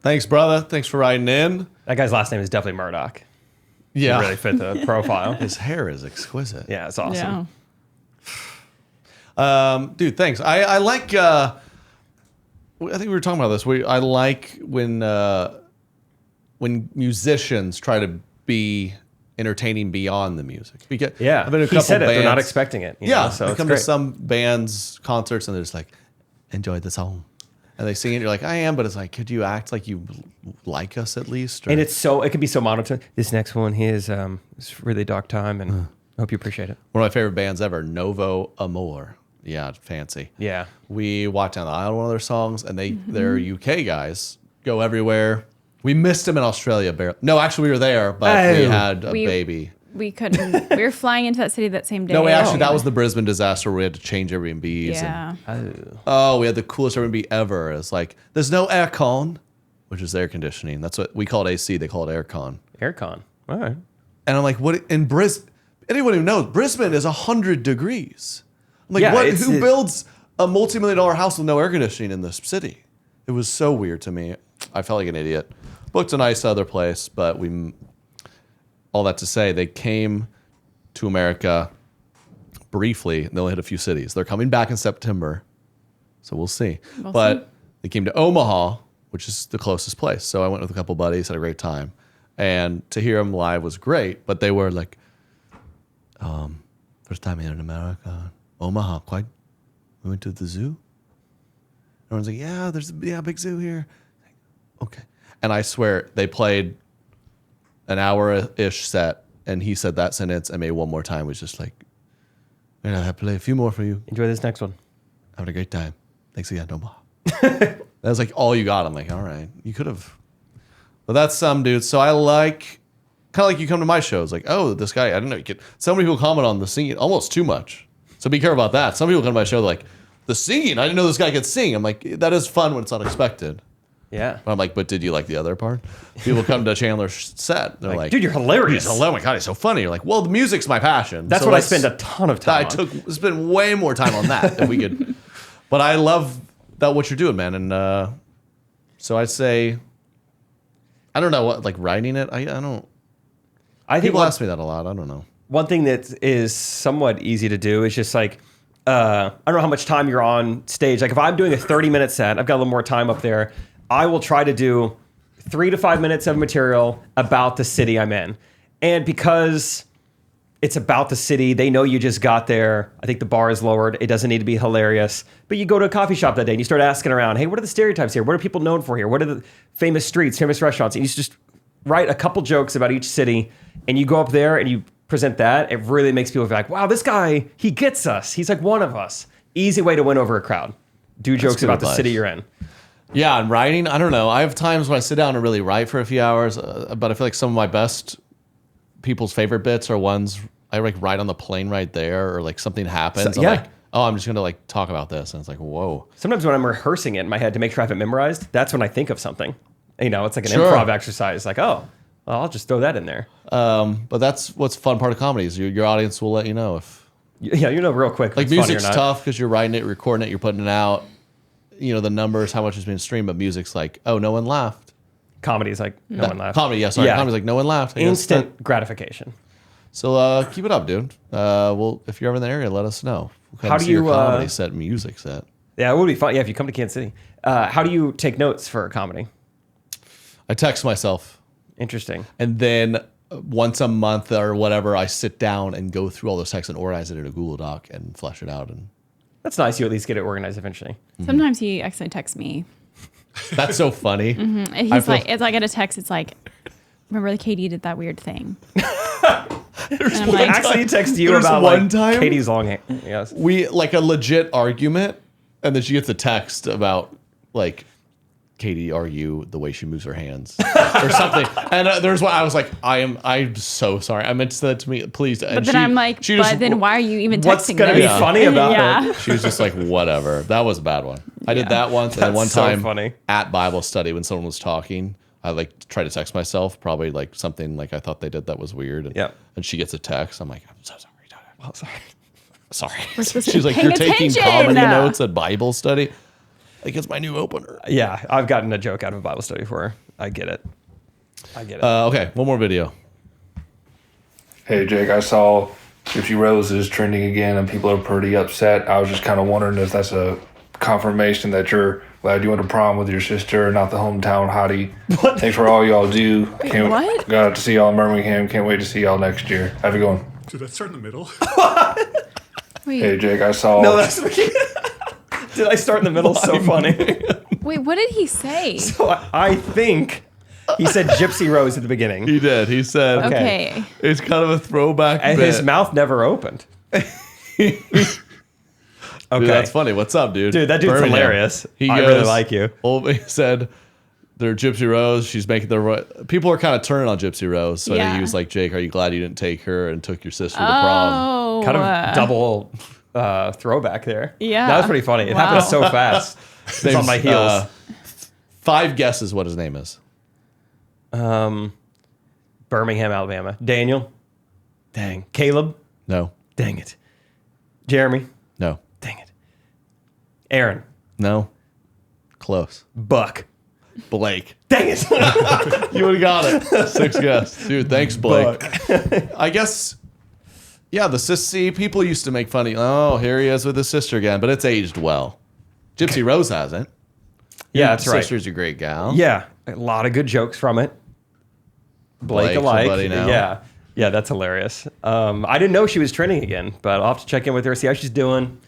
Thanks, brother. Thanks for writing in. That guy's last name is definitely Murdoch. Yeah. It really fit the profile. His hair is exquisite. Yeah, it's awesome. Yeah. Dude, thanks. I like, I think we were talking about this. I like when when musicians try to be entertaining beyond the music. Because Yeah, I've been to a he couple said it. bands. They're not expecting it. You know, so I it's come great. to some bands concerts and they're just like, enjoy the song, and they sing it. You're like, I am, but it's like, could you act like you like us at least? Or, And it can be so monotone. This next one here is it's really dark time, and I hope you appreciate it. one of my favorite bands ever, Novo Amor. Yeah, fancy. Yeah. We walked down the aisle to one of their songs, and they're UK guys, go everywhere. We missed them in Australia. No, actually, we were there, but we had a baby. We couldn't. We were flying into that city that same day. No, that was the Brisbane disaster where we had to change Airbnbs. Yeah. We had the coolest Airbnb ever. It's like, there's no aircon, which is air conditioning. That's what we called AC. They call it aircon. Aircon. All right. And I'm like, what? In Brisbane, anyone who knows, Brisbane is 100 degrees. I'm like, Yeah, what? Who builds a multi-million-dollar house with no air conditioning in this city? It was so weird to me. I felt like an idiot. Booked a nice other place, but all that to say, they came to America briefly, and they only hit a few cities. They're coming back in September, so we'll see. But they came to Omaha, which is the closest place. So I went with a couple buddies, had a great time. And to hear them live was great, but they were like, first time here in America, Omaha, we went to the zoo? Everyone's like, yeah, there's a big zoo here. Okay. And I swear, they played an hour-ish set, and he said that sentence and made one more time. It was just like, I have to play a few more for you. Enjoy this next one. Having a great time. Thanks again, Omaha. That was like all you got. I'm like, all right, you could have. But that's some dude. So I like, kind of like you come to my shows, like, oh, this guy, I didn't know you could. So many people comment on the singing, almost too much. So be careful about that. Some people come to my show, they're like, the singing, I didn't know this guy could sing. I'm like, that is fun when it's unexpected. Yeah. But I'm like, but did you like the other part? People come to Chandler's set. They're like, dude, you're hilarious. Oh my God, he's so funny. You're like, well, the music's my passion. That's so what I spend a ton of time on. Spend way more time on that than we could. But I love that what you're doing, man. And so I'd say, I don't know what, like writing it. I don't. I think people ask me that a lot. I don't know. One thing that is somewhat easy to do is just like, I don't know how much time you're on stage. Like if I'm doing a 30-minute set, I've got a little more time up there. I will try to do 3 to 5 minutes of material about the city I'm in. And because it's about the city, they know you just got there. I think the bar is lowered. It doesn't need to be hilarious. But you go to a coffee shop that day and you start asking around, hey, what are the stereotypes here? What are people known for here? What are the famous streets, famous restaurants? And you just write a couple jokes about each city and you go up there and you present that. It really makes people feel like, wow, this guy, he gets us. He's like one of us. Easy way to win over a crowd. Do jokes about the city you're in. Yeah, and writing, I don't know. I have times when I sit down and really write for a few hours, but I feel like some of my best people's favorite bits are ones I like write on the plane right there, or like something happens. So, yeah. I'm like, oh, I'm just going to like talk about this. And it's like, whoa. Sometimes when I'm rehearsing it in my head to make sure I have it memorized, that's when I think of something. You know, it's like an improv exercise. Like, oh, well, I'll just throw that in there. But that's what's fun part of comedy is your audience will let you know if. Yeah, you know real quick. Like music's tough because you're writing it, recording it, you're putting it out. You know, the numbers, how much is being streamed, but music's like, oh, no one laughed. Comedy is like, no one laughed. Comedy, yeah, sorry. Comedy's like, no one laughed. Instant gratification. So keep it up, dude. Well, if you're ever in the area, let us know. We'll come How do see you your comedy set, music set? Yeah, it would be fun. Yeah, if you come to Kansas City. How do you take notes for comedy? I text myself. Interesting. And then once a month or whatever, I sit down and go through all those texts and organize it in a Google Doc and flesh it out. And that's nice. You at least get it organized eventually. Sometimes he accidentally texts me. That's so funny. Mm-hmm. He's like, it's like I get a text. It's like, remember the Katie did that weird thing. And like, actually text you about one time Katie's long hair. Yes. We like a legit argument, and then she gets a text about like, Katie, are you the way she moves her hands or something? And there's one I was like, I'm so sorry. I meant to say that to me, please. And but then I'm like, but then why are you even texting? What's gonna be funny about it? She was just like, whatever. That was a bad one. I did that once, and then one time funny. At Bible study when someone was talking, I like tried to text myself, probably like something like I thought they did that was weird. And, and she gets a text. I'm like, I'm so sorry. Well, sorry. She's like, you're taking comedy notes at Bible study. Like it's my new opener. Yeah, I've gotten a joke out of a Bible study before. I get it. Okay, one more video. Hey, Jake, I saw 50 Roses trending again, and people are pretty upset. I was just kind of wondering if that's a confirmation that you're Glad you went to prom with your sister, not the hometown hottie. Thanks for all y'all do. What? Got to see y'all in Birmingham. Can't wait to see y'all next year. Have a good one. Did that start in the middle? Wait. Hey, Jake, I saw. No, that's Did I start in the middle? So funny. Wait, what did he say? So I think he said Gypsy Rose at the beginning. He did. He said, Okay. It's kind of a throwback And bit. his mouth never opened. Dude, that's funny. What's up, dude? Dude, that dude's Birmingham. hilarious. He I really like you. He said, they're Gypsy Rose. She's making the right. People are kind of turning on Gypsy Rose. So Yeah. he was like, Jake, are you glad you didn't take her and took your sister to prom? Oh. Kind of double throwback there. Yeah. That was pretty funny. It happened so fast. It's on my heels. 5 guesses what his name is. Birmingham, Alabama. Daniel. Dang. Caleb. No. Dang it. Jeremy. No. Dang it. Aaron. No. Close. Buck. Blake. Dang it. You would have got it. 6 guesses. Dude, thanks, Blake. I guess, yeah, the sissy people used to make funny. Oh, here he is with his sister again, but it's aged well. Gypsy Rose hasn't. Yeah, Your that's right. sister's a great gal. Yeah. A lot of good jokes from it. Blake alike. somebody now. Yeah. Yeah, that's hilarious. I didn't know she was trending again, but I'll have to check in with her, see how she's doing,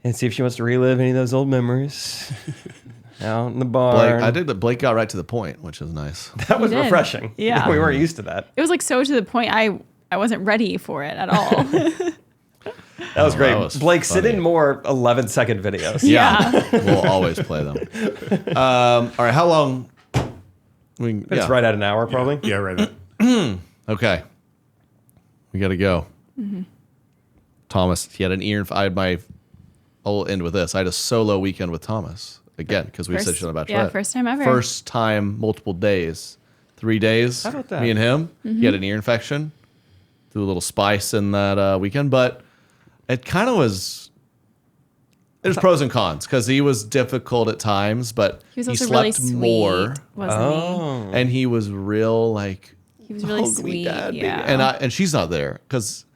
and see if she wants to relive any of those old memories out in the barn. I did that. Blake got right to the point, which is nice. That was He did. refreshing. Yeah. We weren't used to that. It was like so to the point I wasn't ready for it at all. That was great. that was Blake, sit funny. in more 11-second videos. Yeah. We'll always play them. All right, how long? It's right at an hour, probably. Yeah, right. Okay. We got to go. Thomas, he had an ear. I'll end with this. I had a solo weekend with Thomas again because we said shit about Yeah, Trey. first time ever. First time, multiple days, 3 days. How about that? Me and him. He had an ear infection. Threw a little spice in that weekend, but it kind of was. There's pros and cons because he was difficult at times, but He was he also slept really sweet, more, wasn't and he was real like. he? He was really "Hug me, sweet. Dad, baby." Yeah. And she's not there because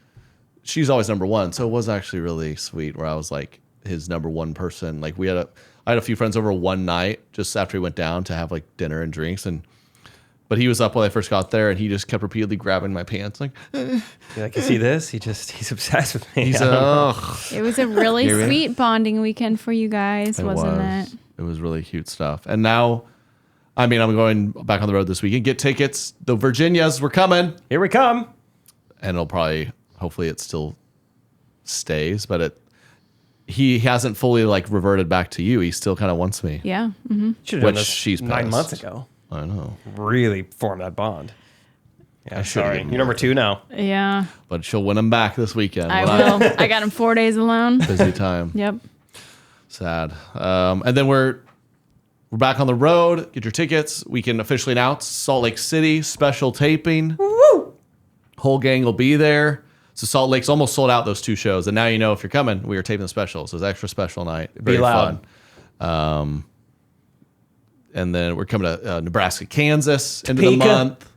she's always number one. So it was actually really sweet where I was like his number one person. Like I had a few friends over one night just after he went down to have like dinner and drinks but he was up when I first got there and he just kept repeatedly grabbing my pants like You're like, you see this? He's obsessed with me. he's It was a really Hear me? sweet bonding weekend for you guys, wasn't it? It was really cute stuff. And now, I mean, I'm going back on the road this weekend. Get tickets. The Virginias, we're coming. Here we come. And it'll probably, hopefully it still stays, but he hasn't fully like reverted back to you. He still kind of wants me. Yeah. Mm-hmm. Should have done Which this she's 9 pissed. months ago. I know. Really form that bond. Yeah, should've sorry. given You're number 2 now. Yeah. But she'll win him back this weekend. I when will. I got him 4 days alone. Busy time. Yep. Sad. And then we're back on the road. Get your tickets. We can officially announce Salt Lake City special taping. Woo! Whole gang will be there. So Salt Lake's almost sold out those 2 shows. And now you know if you're coming, we are taping the special. So it's an extra special night. Very loud. fun. And then we're coming to Nebraska, Kansas into the Topeka. month.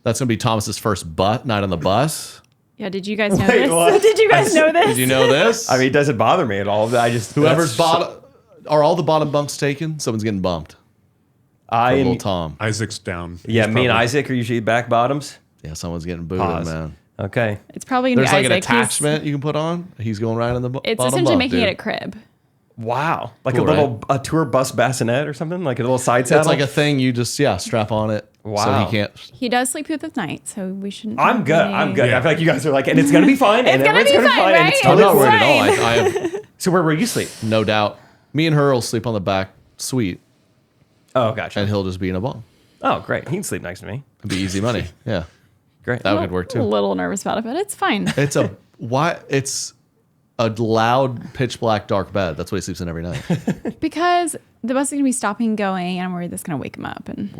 That's going to be Thomas's first night on the bus. Yeah. Did you guys know Wait, this? what? Did you guys know this? Did you know this? I mean, it doesn't bother me at all. I just Whoever's that's bottom, are all the bottom bunks taken? Someone's getting bumped. I Little am, Tom. Isaac's down. yeah, He's me and probably- Isaac are usually back bottoms. Yeah, someone's getting booted, Pause. man. Okay. It's probably gonna There's be like an Isaac. attachment you can put on. He's going right in the It's bottom essentially bunk, making dude. it a crib. Wow. Like Cool, a little a tour bus bassinet or something? Like a little side saddle? It's like a thing you just strap on it. So Wow. he can't. He does sleep through the night, so we shouldn't. I'm good. really- I'm good. Yeah. I feel like you guys are like, and it's going to be fine. and It's gonna everyone's be gonna fine, And it's right? I'm totally not fine. worried at all. I have So where will you sleep? no doubt. Me and her will sleep on the back suite, Oh, gotcha. and he'll just be in a bunk. Oh, great. He can sleep next to me. It'd be easy money. Yeah, Great. that could work I'm a too. little nervous about it, but it's fine. It's a loud, pitch black, dark bed. That's what he sleeps in every night. Because the bus is gonna be stopping and going, and I'm worried that's gonna wake him up. And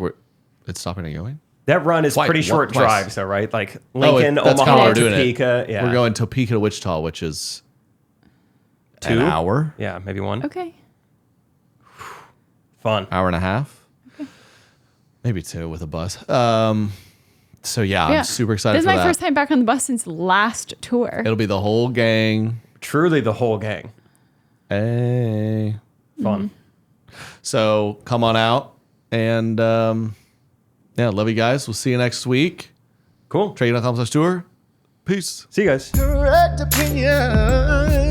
It's stopping and going. That run is Twice. pretty short Twice. drives, though, right? Like Lincoln, that's kinda Omaha, why we're doing it. Topeka. Yeah. We're going Topeka to Wichita, which is 2 an hour, Yeah, maybe 1. okay, Fun. hour and a half, maybe 2 with a bus. So yeah, I'm super excited This is for my that. first time back on the bus since last tour. It'll be the whole gang. Truly the whole gang. Hey. Fun. So come on out. And love you guys. We'll see you next week. Cool. Trey.com/tour. Peace. See you guys. Correct opinion.